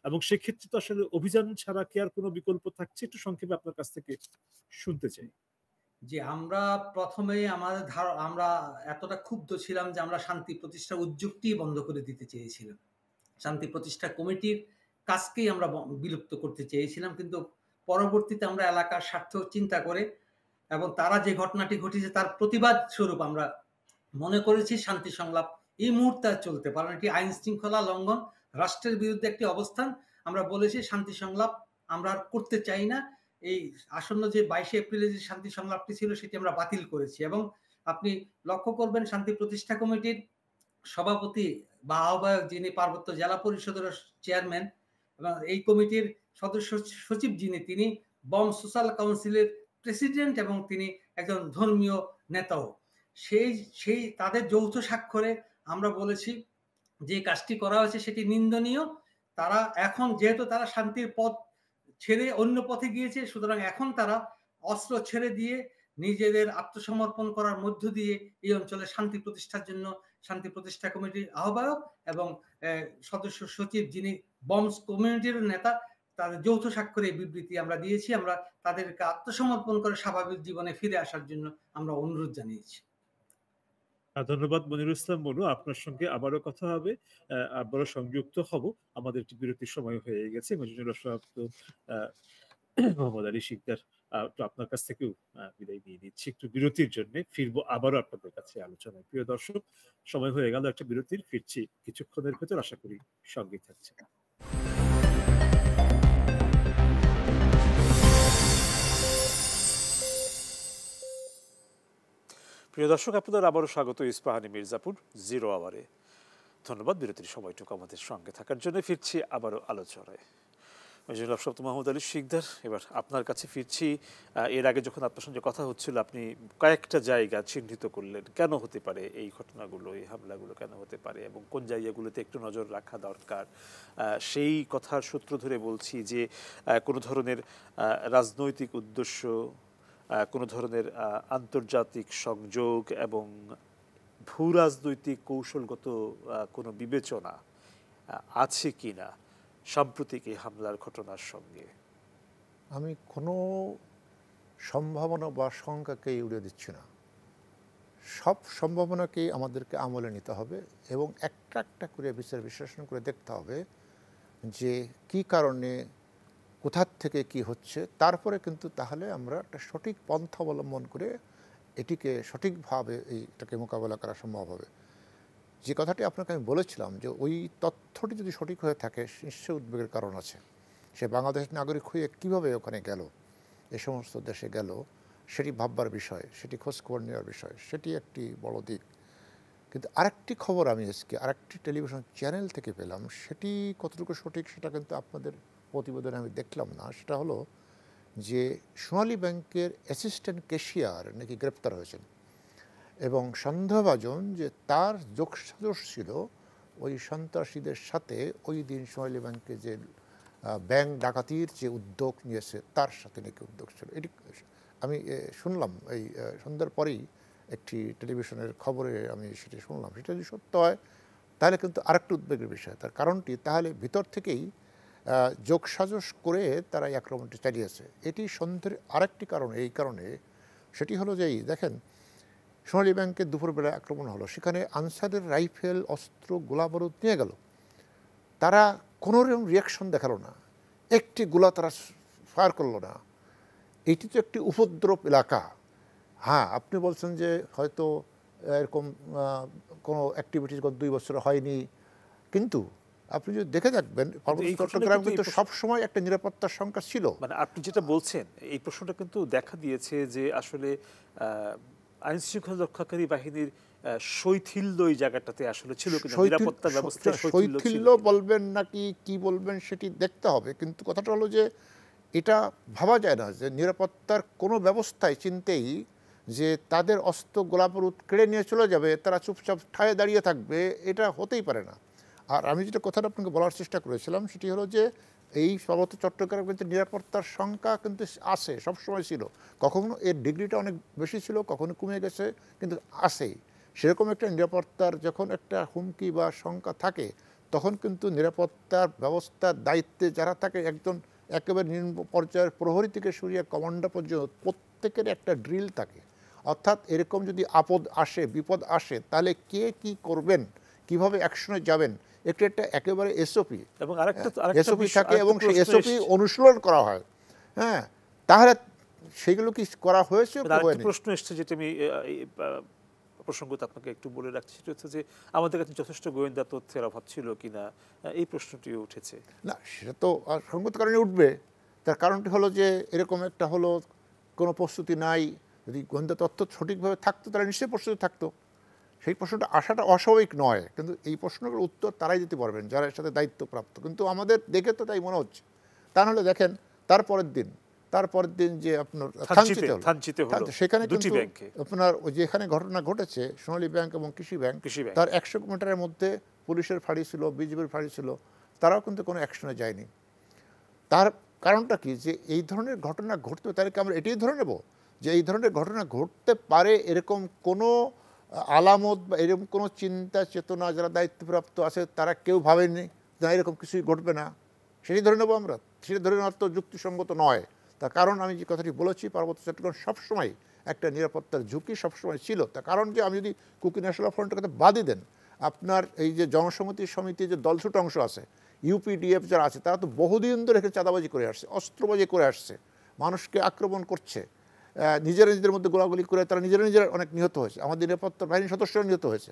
এবং সেক্ষেত্রে তো আসলে অভিযান ছাড়া কি আর কোনো বিকল্প থাকছে? একটু সংক্ষেপে আপনার কাছ থেকে শুনতে চাই। যে আমরা প্রথমে আমরা এতটা ক্ষুব্ধ ছিলাম যে আমরা শান্তি প্রতিষ্ঠার উদ্যোগটি বন্ধ করে দিতে চেয়েছিলাম, শান্তি প্রতিষ্ঠা কমিটির কাজকেই আমরা বিলুপ্ত করতে চেয়েছিলাম। কিন্তু পরবর্তীতে আমরা এলাকার স্বার্থ চিন্তা করে এবং তারা যে ঘটনাটি ঘটেছে তার প্রতিবাদ স্বরূপ আমরা মনে করেছি শান্তি সংলাপ এই মুহূর্তে চলতে পারে না, এটি আইন শৃঙ্খলা লঙ্ঘন, রাষ্ট্রের বিরুদ্ধে একটি অবস্থান। আমরা বলেছি শান্তি সংলাপ আমরা আর করতে চাই না। এই আসন্ন যে 22 এপ্রিলে যে শান্তি সংলাপটি ছিল সেটি আমরা বাতিল করেছি। এবং আপনি লক্ষ্য করবেন শান্তি প্রতিষ্ঠা কমিটির সভাপতি বা আহ্বায়ক, যিনি পার্বত্য জেলা পরিষদের চেয়ারম্যান, এবং এই কমিটির সদস্য সচিব যিনি, তিনি বম সোশ্যাল কাউন্সিলের প্রেসিডেন্ট এবং তিনি একজন ধর্মীয় নেতাও। সেই তাদের যৌথ স্বাক্ষরে আমরা বলেছি যে কাজটি করা হয়েছে সেটি নিন্দনীয়। তারা এখন যেহেতু তারা শান্তির পথ ছেড়ে অন্য পথে গিয়েছে, সুতরাং এখন তারা অস্ত্র ছেড়ে দিয়ে নিজেদের আত্মসমর্পণ করার মধ্য দিয়ে এই অঞ্চলে শান্তি প্রতিষ্ঠার জন্য শান্তি প্রতিষ্ঠা কমিটির আহ্বায়ক এবং সদস্য সচিব যিনি বমস কমিউনিটির নেতা, তাদের যৌথ স্বাক্ষরে বিবৃতি আমরা দিয়েছি। আমরা তাদেরকে আত্মসমর্পণ করে স্বাভাবিক জীবনে ফিরে আসার জন্য আমরা অনুরোধ জানিয়েছি। ধন্যবাদ মনিরুল ইসলাম মনু, আপনার সঙ্গে আবারও কথা হবে, আবারও সংযুক্ত হব। আমাদের একটি বিরতির সময় হয়ে গেছে। মজিনুর মোহাম্মদ আলী শিকদার, আপনার কাছ থেকেও বিদায় নিয়ে নিচ্ছি একটু বিরতির জন্য, ফিরবো আবারও আপনাদের কাছে আলোচনায়। প্রিয় দর্শক, সময় হয়ে গেল একটা বিরতির, ফিরছি কিছুক্ষণের ভেতর, আশা করি সঙ্গে থাকছে। প্রিয় দর্শক, আপনাদের আবারও স্বাগত ইস্পাহানি মির্জাপুর জিরো আওয়ারে। ধন্যবাদ বিরতির সময়টুকু আমাদের সঙ্গে থাকার জন্য। ফিরছি আবারও আলোচনায়। জনাব শব্দ মোহাম্মদ আলী শিকদার, এবার আপনার কাছে ফিরছি। এর আগে যখন আপনার সঙ্গে কথা হচ্ছিল আপনি কয়েকটা জায়গা চিহ্নিত করলেন কেন হতে পারে এই ঘটনাগুলো, এই হামলাগুলো কেন হতে পারে এবং কোন জায়গাগুলোতে একটু নজর রাখা দরকার। সেই কথার সূত্র ধরে বলছি যে কোনো ধরনের রাজনৈতিক উদ্দেশ্য, কোনো ধরনের আন্তর্জাতিক সংযোগ এবং ভূ রাজনৈতিক কৌশলগত কোনো বিবেচনা আছে কিনা সাম্প্রতিক এই হামলার ঘটনার সঙ্গে। আমি কোনো সম্ভাবনা বা শঙ্কাকেই উড়িয়ে দিচ্ছি না, সব সম্ভাবনাকেই আমাদেরকে আমলে নিতে হবে এবং একটা একটা করে বিচার বিশ্লেষণ করে দেখতে হবে যে কি কারণে কোথার থেকে কি হচ্ছে, তারপরে কিন্তু তাহলে আমরা একটা সঠিক পন্থা অবলম্বন করে এটিকে সঠিকভাবে এটাকে মোকাবেলা করা সম্ভব হবে। যে কথাটি আপনাকে আমি বলেছিলাম যে ওই তথ্যটি যদি সঠিক হয়ে থাকে নিশ্চয়ই উদ্বেগের কারণ আছে। সে বাংলাদেশ নাগরিক হয়ে কীভাবে ওখানে গেল, এ সমস্ত দেশে গেল, সেটি ভাববার বিষয়, সেটি খোঁজখবর নেওয়ার বিষয়, সেটি একটি বড় দিক। কিন্তু আরেকটি খবর আমি আজকে আরেকটি টেলিভিশন চ্যানেল থেকে পেলাম, সেটি কতটুকু সঠিক সেটা কিন্তু আপনাদের প্রতিবেদনে আমি দেখলাম না। সেটা হলো যে সোনালী ব্যাংকের অ্যাসিস্ট্যান্ট ক্যাশিয়ার নাকি গ্রেপ্তার হয়েছেন এবং সন্দেহভাজন যে তার যোগসাজশ ছিল ওই সন্ত্রাসীদের সাথে ওই দিন সোনালী ব্যাংকে যে ব্যাংক ডাকাতির যে উদ্যোগ নিয়েছে তার সাথে নাকি উদ্যোগ ছিল। এটি আমি শুনলাম এই সন্ধ্যার পরেই একটি টেলিভিশনের খবরে আমি সেটি শুনলাম। সেটা যদি সত্য হয় তাহলে কিন্তু আরেকটি উদ্বেগের বিষয়। তার কারণটি তাহলে ভিতর থেকেই যোগসাজশ করে তারা এই আক্রমণটি চালিয়েছে। এটি সন্দেহের আরেকটি কারণ এই কারণে, সেটি হলো যে দেখেন সোনালী ব্যাংকে দুপুরবেলা আক্রমণ হলো, সেখানে আনসারের রাইফেল, অস্ত্র, গোলাবারুদ নিয়ে গেল, তারা কোনো রকম রিয়াকশন দেখালো না, একটি গোলা তারা ফায়ার করলো না। এটি তো একটি উপদ্রব এলাকা। হ্যাঁ, আপনি বলছেন যে হয়তো এরকম কোনো অ্যাক্টিভিটিস গত 2 বছর হয়নি, কিন্তু আপনি যদি দেখে থাকবেন চট্টগ্রাম কিন্তু সবসময় একটা নিরাপত্তার সংখ্যা ছিল। মানে আপনি যেটা বলছেন এই প্রশ্নটা কিন্তু দেখা দিয়েছে যে আসলে আইন শৃঙ্খলা রক্ষাকারী বাহিনীর শৈথিল্য এই জায়গাটাতে আসলে ছিল কিনা, নিরাপত্তা ব্যবস্থা শৈথিল্য বলবেন নাকি কি বলবেন সেটি দেখতে হবে। কিন্তু কথাটা হলো যে এটা ভাবা যায় না যে নিরাপত্তার কোনো ব্যবস্থায় চিনতেই যে তাদের অস্ত্র গোলাবারুদ কেড়ে নিয়ে চলে যাবে, তারা চুপচাপ ঠায়ে দাঁড়িয়ে থাকবে, এটা হতেই পারে না। আর আমি যেটা কথাটা আপনাকে বলার চেষ্টা করেছিলাম সেটি হলো যে এই সর্বত্র চট্টগ্রামে কিন্তু নিরাপত্তার সংখ্যা কিন্তু আছে, সবসময় ছিল। কখনো এর ডিগ্রিটা অনেক বেশি ছিল, কখনো কমে গেছে, কিন্তু আসেই। সেরকম একটা নিরাপত্তার যখন একটা হুমকি বা সংখ্যা থাকে তখন কিন্তু নিরাপত্তার ব্যবস্থার দায়িত্বে যারা থাকে একজন একেবারে নিম্ন পর্যায়ের প্রহরী থেকে সরিয়ে কমান্ডার পর্যন্ত প্রত্যেকের একটা ড্রিল থাকে। অর্থাৎ এরকম যদি আপদ আসে, বিপদ আসে, তাহলে কে কি করবেন, কিভাবে অ্যাকশনে যাবেন, একটা একেবারে এসওপি এবং এসওপি থাকে এবং সেই এসওপি অনুশীলন করা হয়। হ্যাঁ, তাহলে সেগুলো কি করা হয়েছে? প্রশ্ন এসছে যেটা আমি প্রসঙ্গত আপনাকে একটু বলে রাখছি, সেটা হচ্ছে যে আমাদের কাছে যথেষ্ট গোয়েন্দা তথ্যের অভাব ছিল কিনা, এই প্রশ্নটিও উঠেছে। না, সেটা তো সঙ্গত কারণে উঠবে। তার কারণটি হলো যে এরকম একটা হলো কোনো প্রস্তুতি নাই। যদি গোয়েন্দা তথ্য সঠিকভাবে থাকতো তাহলে নিশ্চয়ই প্রস্তুতি থাকতো। সেই প্রশ্নটা আসাটা অস্বাভাবিক নয়, কিন্তু এই প্রশ্নগুলোর উত্তর তারাই দিতে পারবেন যারা এর সাথে দায়িত্বপ্রাপ্ত। কিন্তু আমাদের দেখে তো তাই মনে হচ্ছে। তা নাহলে দেখেন তারপরের দিন যে আপনার থানচিতে হলো, সেখানে কিন্তু আপনার যেখানে ঘটনা ঘটেছে সোনালী ব্যাংক এবং কৃষি ব্যাংক, তার 100 মিটারের মধ্যে পুলিশের ফাঁড়ি ছিল, বিজিবির ফাঁড়ি ছিল, তারাও কিন্তু কোনো অ্যাকশনে যায়নি। তার কারণটা কি, যে এই ধরনের ঘটনা ঘটতে তাহলে কি আমরা এটাই ধরে নেব যে এই ধরনের ঘটনা ঘটতে পারে এরকম কোনো আলামত বা এরকম কোনো চিন্তা চেতনা যারা দায়িত্বপ্রাপ্ত আছে তারা কেউ ভাবেনি যে এরকম কিছুই ঘটবে না, সেটি ধরে নেবো আমরা? সেটা ধরে নেওয়ার তো যুক্তিসঙ্গত নয়। তার কারণ আমি যে কথাটি বলেছি, পার্বত্য চট্টগ্রাম সবসময় একটা নিরাপত্তার ঝুঁকি সবসময় ছিল। তার কারণ যে আমি যদি কুকি ন্যাশনাল ফ্রন্টের কথা বাদই দেন, আপনার এই যে জনসমিতি সমিতি যে দলছুট অংশ আছে, ইউপিডিএফ যারা আছে, তারা তো বহুদিন ধরে চাঁদাবাজি করে আসছে, অস্ত্রবাজি করে আসছে, মানুষকে আক্রমণ করছে, নিজেদের মধ্যে গোলাগুলি করে তারা নিজেরা অনেক নিহত হয়েছে, আমাদের নিরাপত্তা বাহিনীর সদস্যরা নিহত হয়েছে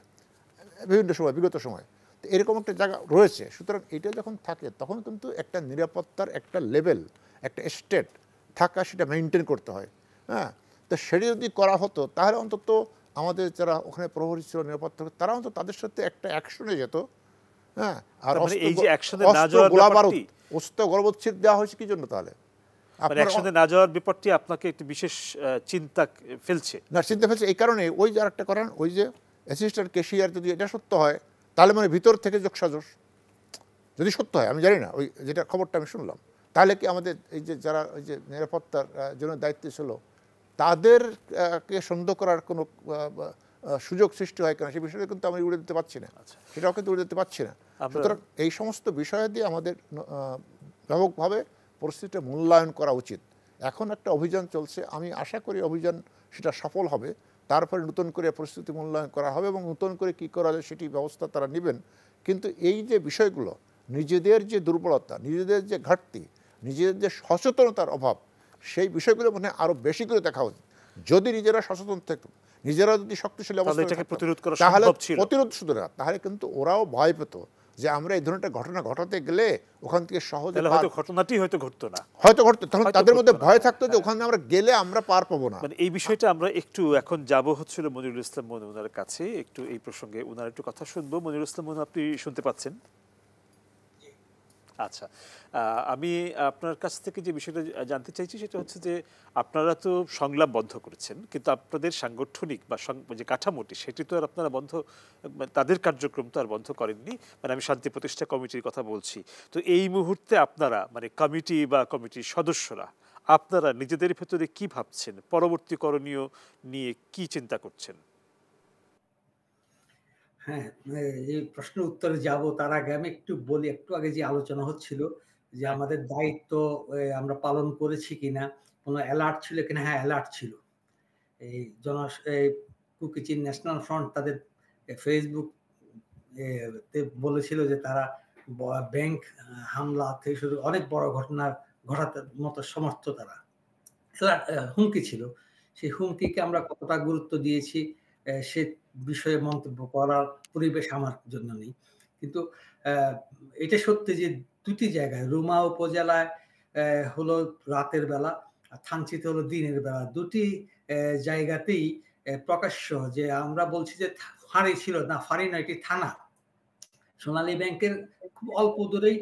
বিভিন্ন সময়, বিগত সময়। তো এরকম একটা জায়গা রয়েছে। সুতরাং এটা যখন থাকে তখন কিন্তু একটা নিরাপত্তার একটা লেভেল, একটা স্টেট থাকা, সেটা মেনটেন করতে হয়। হ্যাঁ, তো সেটা যদি করা হতো তাহলে অন্তত আমাদের যারা ওখানে প্রহরী ছিল, নিরাপত্তা, তারা অন্তত তাদের সাথে একটা অ্যাকশনে যেত হ্যাঁ, আর তার মানে এই যে অ্যাকশনে না অস্ত্র যাওয়ার গোলাবারুদ ব্যাপারটি, অস্ত্র গর্ভচ্ছেদ দেওয়া হয়েছে কি জন্য তাহলে? মানে অ্যাকশনে না যাওয়ার ব্যাপারটি আপনাকে একটি বিশেষ চিন্তা ফেলছে? না, চিন্তা ফেলছে এই কারণে, ওই যে আরেকটা করেন, ওই যে অ্যাসিস্ট্যান্ট ক্যাশিয়ার, যদি এটা সত্য হয় তাহলে মানে ভিতর থেকে যোগসাজশ, যদি সত্য হয়, আমি জানি না, ওই যেটা খবরটা আমি শুনলাম, তাহলে কি আমাদের এই যে যারা ওই যে নিরাপত্তার জন্য দায়িত্বে ছিল তাদেরকে সন্দেহ করার কোনো সুযোগ সৃষ্টি হয় কিনা, সেই বিষয়টা কিন্তু আমি উড়ে দিতে পারছি না, সেটাও কিন্তু উড়ে দিতে পারছি না। সুতরাং এই সমস্ত বিষয় দিয়ে আমাদের ব্যাপকভাবে পরিস্থিতিটা মূল্যায়ন করা উচিত। এখন একটা অভিযান চলছে, আমি আশা করি অভিযান সেটা সফল হবে, তারপরে নতুন করে পরিস্থিতি মূল্যায়ন করা হবে এবং নতুন করে কী করা যায় সেটি ব্যবস্থা তারা নেবেন। কিন্তু এই যে বিষয়গুলো, নিজেদের যে দুর্বলতা, নিজেদের যে ঘাটতি, নিজেদের যে সচেতনতার অভাব, সেই বিষয়গুলো মনে হয় আরও বেশি করে দেখা উচিত। যদি নিজেরা সচেতন থাকতো, নিজেরা যদি শক্তিশালী অবস্থায় থাকতো, তাহলে প্রতিরোধ শুধু না, তাহলে কিন্তু ওরাও ভয় পেত যে আমরা এই ধরনের ঘটনা ঘটাতে গেলে ওখান থেকে সহজে ঘটনাটি হয়তো ঘটতো না, হয়তো ঘটতো, তখন তাদের মধ্যে ভয় থাকতো যে ওখানে আমরা গেলে আমরা পার পাবো না। মানে এই বিষয়টা আমরা একটু এখন যাব হচ্ছিল মনিরুল ইসলাম মনু ওনার কাছে, একটু এই প্রসঙ্গে ওনার একটু কথা শুনবো। মনিরুল ইসলাম মনু, আপনি শুনতে পাচ্ছেন? আচ্ছা, আমি আপনার কাছ থেকে যে বিষয়টা জানতে চাইছি সেটা হচ্ছে যে আপনারা তো সংলাপ বন্ধ করেছেন, কিন্তু আপনাদের সাংগঠনিক বা যে কাঠামোটি সেটি তো আর আপনারা বন্ধ, তাদের কার্যক্রম তো আর বন্ধ করেননি। মানে আমি শান্তি প্রতিষ্ঠা কমিটির কথা বলছি। তো এই মুহূর্তে আপনারা মানে কমিটি বা কমিটির সদস্যরা আপনারা নিজেদের ভেতরে কি ভাবছেন, পরবর্তী করণীয় নিয়ে কি চিন্তা করছেন? হ্যাঁ, এই প্রশ্নের উত্তরে যাব তার আগে আমি একটু বলি, একটু আগে যে আলোচনা হচ্ছিল যে আমাদের দায়িত্ব আমরা পালন করেছি কিনা, কোনো অ্যালার্ট ছিল কিনা। হ্যাঁ, অ্যালার্ট ছিল। এই কুকিচিন ন্যাশনাল ফ্রন্ট তাদের ফেসবুক বলেছিল যে তারা ব্যাংক হামলা থেকে শুরু অনেক বড় ঘটনা ঘটাতে মতো সমর্থ, তারা হুমকি ছিল। সেই হুমকিকে আমরা কতটা গুরুত্ব দিয়েছি সে বিষয়ে মন্তব্য করার পরিবেশ আমার জন্য নেই। কিন্তু এটা সত্যি যে দুটি জায়গায়, রুমা উপজেলায় হলো রাতের বেলা আর থানচিতে হলো দিনের বেলা, দুটি জায়গাতেই প্রকাশ্য যে আমরা বলছি যে ফাঁড়ি ছিল না, ফাঁড়ি নয়, এটি থানা। সোনালী ব্যাংকের খুব অল্প দূরেই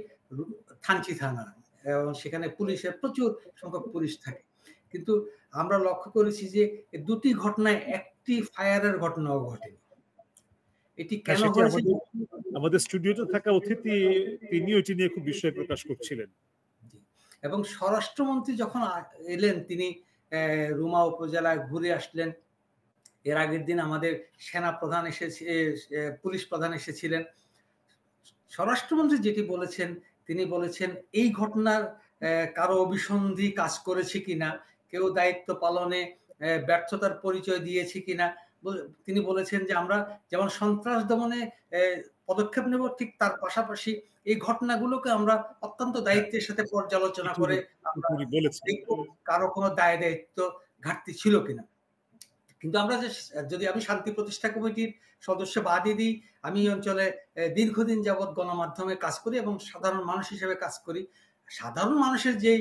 থানচি থানা, এবং সেখানে পুলিশের প্রচুর সংখ্যক পুলিশ থাকে। কিন্তু আমরা লক্ষ্য করেছি যে দুটি ঘটনায় একটি ফায়ারের ঘটনাও ঘটেনি। এটি কেন হয়েছে? আমাদের স্টুডিওতে থাকা অতিথি তিনি এটি নিয়ে খুব বিস্ময় প্রকাশ করছিলেন। এবং স্বরাষ্ট্রমন্ত্রী যখন এলেন, তিনি রুমা উপজেলায় ঘুরে আসলেন। এর আগের দিন আমাদের সেনা প্রধান পুলিশ প্রধান এসেছিলেন। স্বরাষ্ট্রমন্ত্রী যেটি বলেছেন, তিনি বলেছেন এই ঘটনার কারো অভিসন্ধি কাজ করেছে কিনা, কেউ দায়িত্ব পালনে ব্যর্থতার পরিচয় দিয়েছে কিনা। তিনি বলেছেন যে আমরা যেমন সন্ত্রাস দমনে পদক্ষেপ নেব, ঠিক তার পাশাপাশি এই ঘটনাগুলোকে আমরা অত্যন্ত দায়িত্বের সাথে পর্যালোচনা করে কারো কোনো দায় দায়িত্ব ঘাটতি ছিল কিনা। কিন্তু আমরা যদি আমি শান্তি প্রতিষ্ঠা কমিটির সদস্য বাদই দিই, আমি এই অঞ্চলে দীর্ঘদিন যাবৎ গণমাধ্যমে কাজ করি এবং সাধারণ মানুষ হিসেবে কাজ করি। সাধারণ মানুষের যেই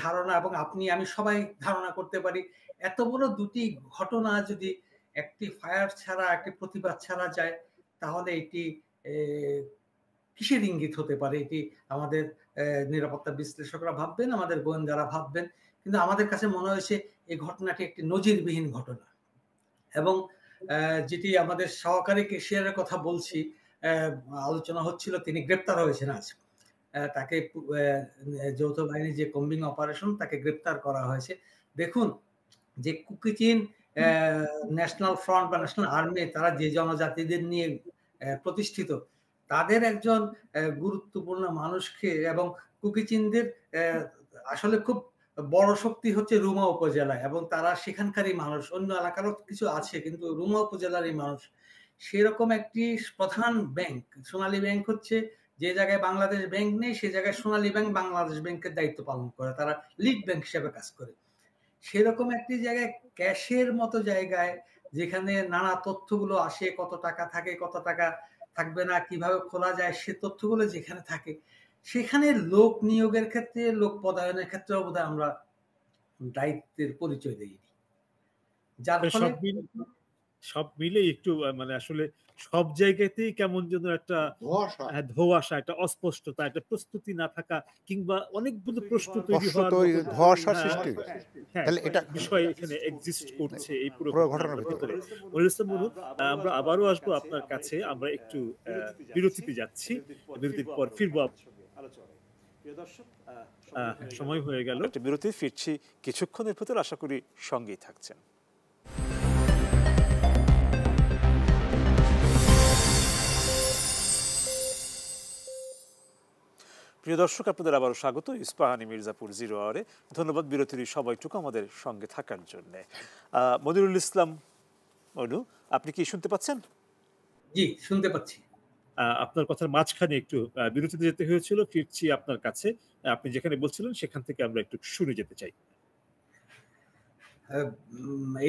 ধারণা, এবং আপনি আমি সবাই ধারণা করতে পারি, এত বড় দুটি ঘটনা যদি একটি ফায়ার ছাড়া, একটি প্রতিবাদ ছাড়া যায়, তাহলে এটি কিসের ইঙ্গিত হতে পারে? এটি আমাদের নিরাপত্তা বিশ্লেষকরা ভাববেন, আমাদের গোয়েন্দারা ভাববেন। কিন্তু আমাদের কাছে মনে হয়েছে এই ঘটনাটি একটি নজিরবিহীন ঘটনা। এবং যেটি আমাদের সহকারী ক্যাশিয়ারের কথা বলছি, আলোচনা হচ্ছিল, তিনি গ্রেপ্তার হয়েছেন আজ। তাকে যৌথ বাহিনী যে কম্বিং অপারেশন, তাকে গ্রেপ্তার করা হয়েছে। দেখুন যে কুকিচিন ন্যাশনাল ফ্রন্ট বা ন্যাশনাল আর্মি, তারা যে জনজাতিদের নিয়ে প্রতিষ্ঠিত, তাদের একজন গুরুত্বপূর্ণ মানুষকে, এবং কুকিচিনদের আসলে খুব বড় শক্তি হচ্ছে রুমা উপজেলায়, এবং তারা সেখানকারই মানুষ, অন্য এলাকারও কিছু আছে কিন্তু রুমা উপজেলারই মানুষ। সেরকম একটি প্রধান ব্যাংক, সোনালী ব্যাংক হচ্ছে, যে জায়গায় বাংলাদেশ ব্যাংক নেই সে জায়গায় সোনালী ব্যাংক বাংলাদেশ ব্যাংকের দায়িত্ব পালন করে, তারা লিড ব্যাংক হিসেবে কাজ করে। সেরকম একটি জায়গায়, ক্যাশের মতো জায়গায়, যেখানে নানা তথ্যগুলো আসে, কত টাকা থাকে, কত টাকা থাকবে না, কিভাবে খোলা যায়, সে তথ্যগুলো যেখানে থাকে, সেখানে লোক নিয়োগের ক্ষেত্রে, লোক পদায়নের ক্ষেত্রে বোধহয় আমরা দায়িত্বের পরিচয় দিইনি, যার ফলে সব মিলে একটু মানে আসলে সব জায়গাতেই কেমন যেন একটা ধোঁয়াশা, একটা অস্পষ্টতা, একটা প্রস্তুতি না থাকা, কিংবা অনেকগুলো প্রশ্ন তৈরি হওয়ার মতো ধোঁয়াশার হ্যাঁ, সৃষ্টি। হ্যাঁ, তাহলে এটা বিষয় এখানে এক্সিস্ট করছে এই পুরো পুরো ঘটনার ঘটনার ভিতরে। ভিতরে। মনিরুল ইসলাম মনু, আমরা আবারও আসবো আপনার কাছে। আমরা একটু বিরতিতে যাচ্ছি, বিরতির পর ফিরবো সময় হয়ে গেল একটা বিরতি, ফিরছি কিছুক্ষণের ভেতর, আশা করি সঙ্গেই থাকছেন। প্রিয় দর্শক, আপনাদের আবারও স্বাগত ইস্পাহানি মির্জাপুর জিরো আওয়ারে। ধন্যবাদ বিরতির সময়টুকু আমাদের সঙ্গে থাকার জন্য। মনিরুল ইসলাম মনু, আপনি কি শুনতে পাচ্ছেন? জি, শুনতে পাচ্ছি। আপনার কথার মাঝখানে একটু বিরতিতে যেতে হয়েছিল, ফিরছি আপনার কাছে। আপনি যেখানে বলছিলেন সেখান থেকে আমরা একটু শুনে যেতে চাই।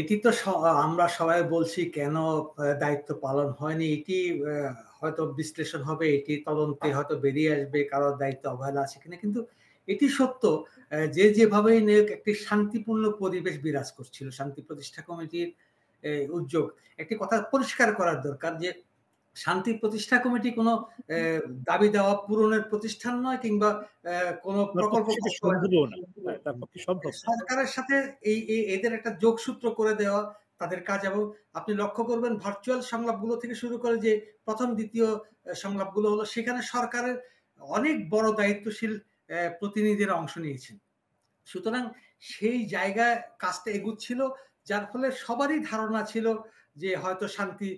এটি তো আমরা সবাই বলছি কেন দায়িত্ব পালন হয়নি, এটি হয়তো বিশ্লেষণ হবে, এটি তদন্তে হয়তো বেরিয়ে আসবে কারোর দায়িত্ব অবহেলা আছে কিনা। কিন্তু এটি সত্য, যে যেভাবেই নেক একটি শান্তিপূর্ণ পরিবেশ বিরাজ করছিল। শান্তি প্রতিষ্ঠা কমিটির উদ্যোগ, একটি কথা পরিষ্কার করার দরকার যে শান্তি প্রতিষ্ঠা কমিটি কোনো দাবি দেওয়া পূরণের প্রতিষ্ঠান নয়, কিংবা কোনো প্রকল্প সরকারের সাথে এদের একটা যোগসূত্র করে দেওয়া তাদের কাজ। এবং আপনি লক্ষ্য করবেন ভার্চুয়াল সংলাপগুলো থেকে শুরু করে যে প্রথম দ্বিতীয় সংলাপগুলো হলো, সেখানে সরকারের অনেক বড় দায়িত্বশীল প্রতিনিধিরা অংশ নিয়েছেন। সুতরাং সেই জায়গায় কাজটা এগুচ্ছিল, যার ফলে সবারই ধারণা ছিল যে হয়তো শান্তি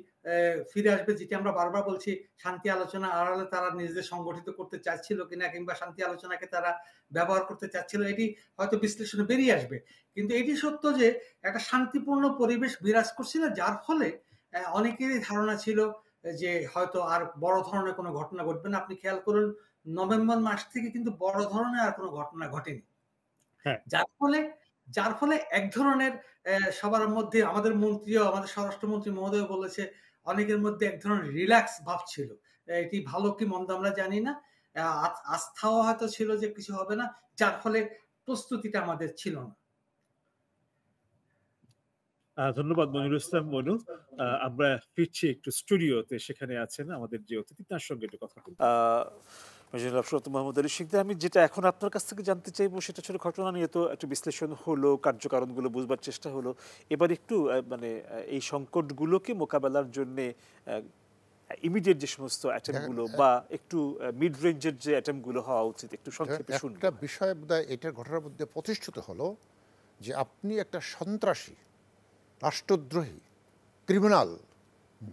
ফিরে আসবে। যেটি আমরা বারবার বলছি, শান্তি আলোচনা আড়ালে তারা নিজেদের সংগঠিত করতে চাচ্ছিল কিনা, কিংবা শান্তি আলোচনাকে তারা ব্যবহার করতে চাচ্ছিল, এটি হয়তো বিশ্লেষণে বেরিয়ে আসবে। কিন্তু এটি সত্য যে একটা শান্তিপূর্ণ পরিবেশ বিরাজ করছিল, যার ফলে অনেকেরই ধারণা ছিল যে হয়তো আর বড় ধরনের কোনো ঘটনা ঘটবে না। আপনি খেয়াল করুন, নভেম্বর মাস থেকে কিন্তু বড় ধরনের আর কোনো ঘটনা ঘটেনি। যার ফলে এক ধরনের সবার মধ্যে, আমাদের মন্ত্রীও, আমাদের স্বরাষ্ট্রমন্ত্রী মহোদয় বলেছে, অনেকের মধ্যে এক ধরনের রিল্যাক্স ভাব ছিল। এটি ভালো কি মন্দ আমরা জানি না, আস্থাও হয়তো ছিল যে কিছু হবে না, যার ফলে প্রস্তুতিটা আমাদের ছিল না। ধন্যবাদ মনিরুল ইসলাম মনু। আমরা ফিরছি একটু স্টুডিওতে, সেখানে আছেন আমাদের যে অতিথি, তার সঙ্গে একটু কথা বলবো। মোহাম্মদ আলী শিকদার, আমি যেটা এখন আপনার কাছ থেকে জানতে চাইবো সেটা ছোট ঘটনা নিয়ে তো একটু বিশ্লেষণ হলো, কার্যকারণগুলো বুঝবার চেষ্টা হলো। এবার একটু মানে এই সংকটগুলোকে মোকাবেলার জন্য ইমিডিয়েট যে সমস্ত অ্যাটেম্পগুলো বা একটু মিড রেঞ্জের যে অ্যাটেম্পগুলো হওয়া উচিত, একটু সংক্ষেপে শুনুন। একটা বিষয় বোধহয় এটার ঘটনার মধ্যে প্রতিষ্ঠিত হলো যে আপনি একটা সন্ত্রাসী, রাষ্ট্রদ্রোহী, ক্রিমিনাল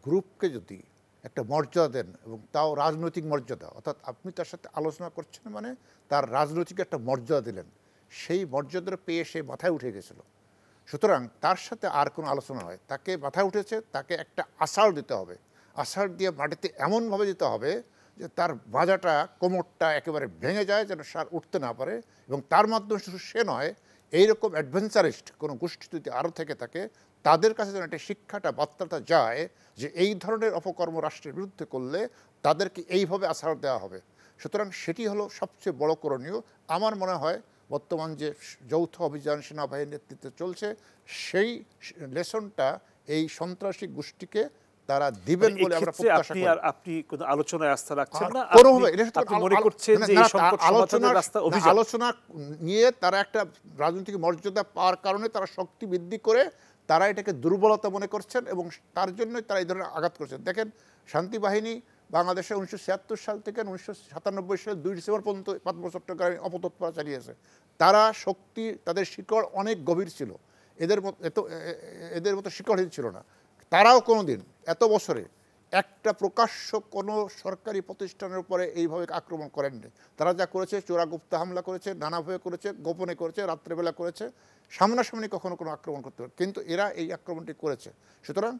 গ্রুপকে যদি একটা মর্যাদা দেন, এবং তাও রাজনৈতিক মর্যাদা, অর্থাৎ আপনি তার সাথে আলোচনা করছেন মানে তার রাজনৈতিক একটা মর্যাদা দিলেন, সেই মর্যাদাটা পেয়ে সে মাথায় উঠে গেছিল। সুতরাং তার সাথে আর কোনো আলোচনা হয়, তাকে মাথায় উঠেছে, তাকে একটা আষাঢ় দিতে হবে। আষাঢ় দিয়ে মাটিতে এমনভাবে দিতে হবে যে তার বাজাটা, কোমরটা একেবারে ভেঙে যায়, যেন সার উঠতে না পারে। এবং তার মাধ্যমে শুধু সে নয়, এইরকম অ্যাডভেঞ্চারিস্ট কোনো গোষ্ঠী যদি আরও থেকে থাকে, তাদের কাছে যেন একটা শিক্ষাটা, বার্তাটা যায় যে এই ধরনের অপকর্ম রাষ্ট্রের বিরুদ্ধে করলে তাদেরকে এইভাবে আছাড় দেওয়া হবে। সুতরাং সেটি হলো সবচেয়ে বড় করণীয়। আমার মনে হয় বর্তমান যে যৌথ অভিযান সেনাবাহিনীর নেতৃত্বে চলছে, সেই লেসনটা এই সন্ত্রাসী গোষ্ঠীকে তারা দিবেন বলে আমরা প্রত্যাশা করি। আপনি কোনো আলোচনায় আস্থা রাখছেন না? আপনি মনে করছেন যে এই সংকট সমাধানের রাস্তা অভিযান, আলোচনা নিয়ে তারা একটা রাজনৈতিক মর্যাদা পাওয়ার কারণে তারা শক্তি বৃদ্ধি করে তারা এটাকে দুর্বলতা মনে করছেন, এবং তার জন্যই তারা এই ধরনের আঘাত করছেন। দেখেন, শান্তি বাহিনী বাংলাদেশে 1976 সাল থেকে 1997 সালের 2 ডিসেম্বর পর্যন্ত 5 বছর চট্টগ্রামে অপতৎপরা চালিয়েছে। তারা শক্তি, তাদের শিকড় অনেক গভীর ছিল, এদের মতো শিকড়হীন ছিল না। তারাও কোনো দিন এত বছরে একটা প্রকাশ্য কোনো সরকারি প্রতিষ্ঠানের উপরে এইভাবে আক্রমণ করেননি। তারা যা করেছে, চোরাগুপ্ত হামলা করেছে, নানাভাবে করেছে, গোপনে করেছে, রাত্রেবেলা করেছে, সামনাসামনি কখনো কোনো আক্রমণ করতে পারে, কিন্তু এরা এই আক্রমণটি করেছে। সুতরাং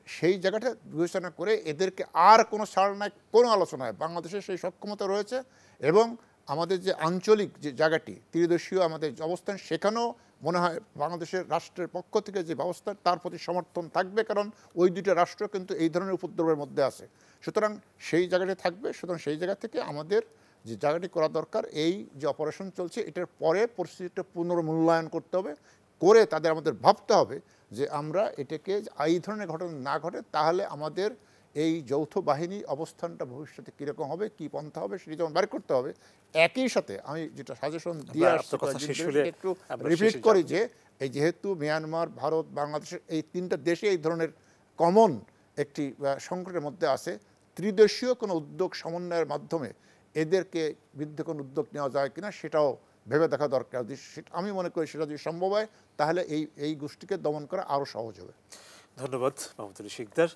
সেই জায়গাটা বিবেচনা করে এদেরকে আর কোনো ছাড় নাই, কোনো আলোচনায় বাংলাদেশের সেই সক্ষমতা রয়েছে। এবং আমাদের যে আঞ্চলিক যে জায়গাটি, ত্রিদেশীয় আমাদের অবস্থান, সেখানেও মনে হয় বাংলাদেশের রাষ্ট্রের পক্ষ থেকে যে ব্যবস্থা, তার প্রতি সমর্থন থাকবে, কারণ ওই দুইটা রাষ্ট্র কিন্তু এই ধরনের উপদ্রবের মধ্যে আছে। সুতরাং সেই জায়গাটি থাকবে। সুতরাং সেই জায়গা থেকে আমাদের যে জায়গাটি করা দরকার, এই যে অপারেশন চলছে, এটার পরে পরিস্থিতিটা পুনর্মূল্যায়ন করতে হবে, করে তাদের আমাদের ভাবতে হবে যে আমরা এটাকে এই ধরনের ঘটনা না ঘটে তাহলে আমাদের এই যৌথ বাহিনী অবস্থানটা ভবিষ্যতে কীরকম হবে, কী পন্থা হবে সেটি যেমন বের করতে হবে। একই সাথে আমি যেটা সাজেশন দিয়ে আসছি একটু রিপিট করি যে এই যেহেতু মিয়ানমার, ভারত, বাংলাদেশের এই তিনটা দেশে এই ধরনের কমন একটি সংকটের মধ্যে আছে, ত্রিদেশীয় কোনো উদ্যোগ সমন্বয়ের মাধ্যমে এদেরকে বিরুদ্ধে কোনো উদ্যোগ নেওয়া যায় কিনা সেটাও ভেবে দেখা দরকার। আমি মনে করি সেটা যদি সম্ভব হয় তাহলে এই গোষ্ঠীকে দমন করা আরও সহজ হবে। ধন্যবাদ মাহমুদুল শিকদার,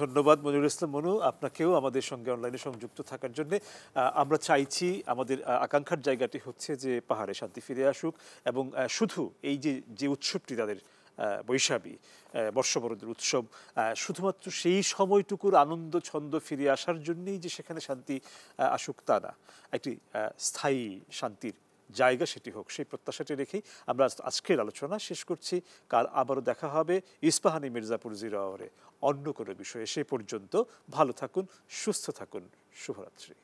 ধন্যবাদ মনিরুল ইসলাম মনু, আপনাকেও আমাদের সঙ্গে অনলাইনে সংযুক্ত থাকার জন্য। আমরা চাইছি, আমাদের আকাঙ্ক্ষার জায়গাটি হচ্ছে যে পাহাড়ে শান্তি ফিরে আসুক এবং শুধু এই যে উৎসবটি তাদের বৈশাখী বর্ষবরণের উৎসব, শুধুমাত্র সেই সময়টুকুর আনন্দ ছন্দ ফিরে আসার জন্যই যে সেখানে শান্তি আসুক তা না, একটি স্থায়ী শান্তির জায়গা সেটি হোক, সেই প্রত্যাশাটি রেখেই আমরা আজকের আলোচনা শেষ করছি। কাল আবারও দেখা হবে ইস্পাহানি মির্জাপুর 0 আওয়ারে অন্য কোনো বিষয়ে। সে পর্যন্ত ভালো থাকুন, সুস্থ থাকুন, শুভরাত্রি।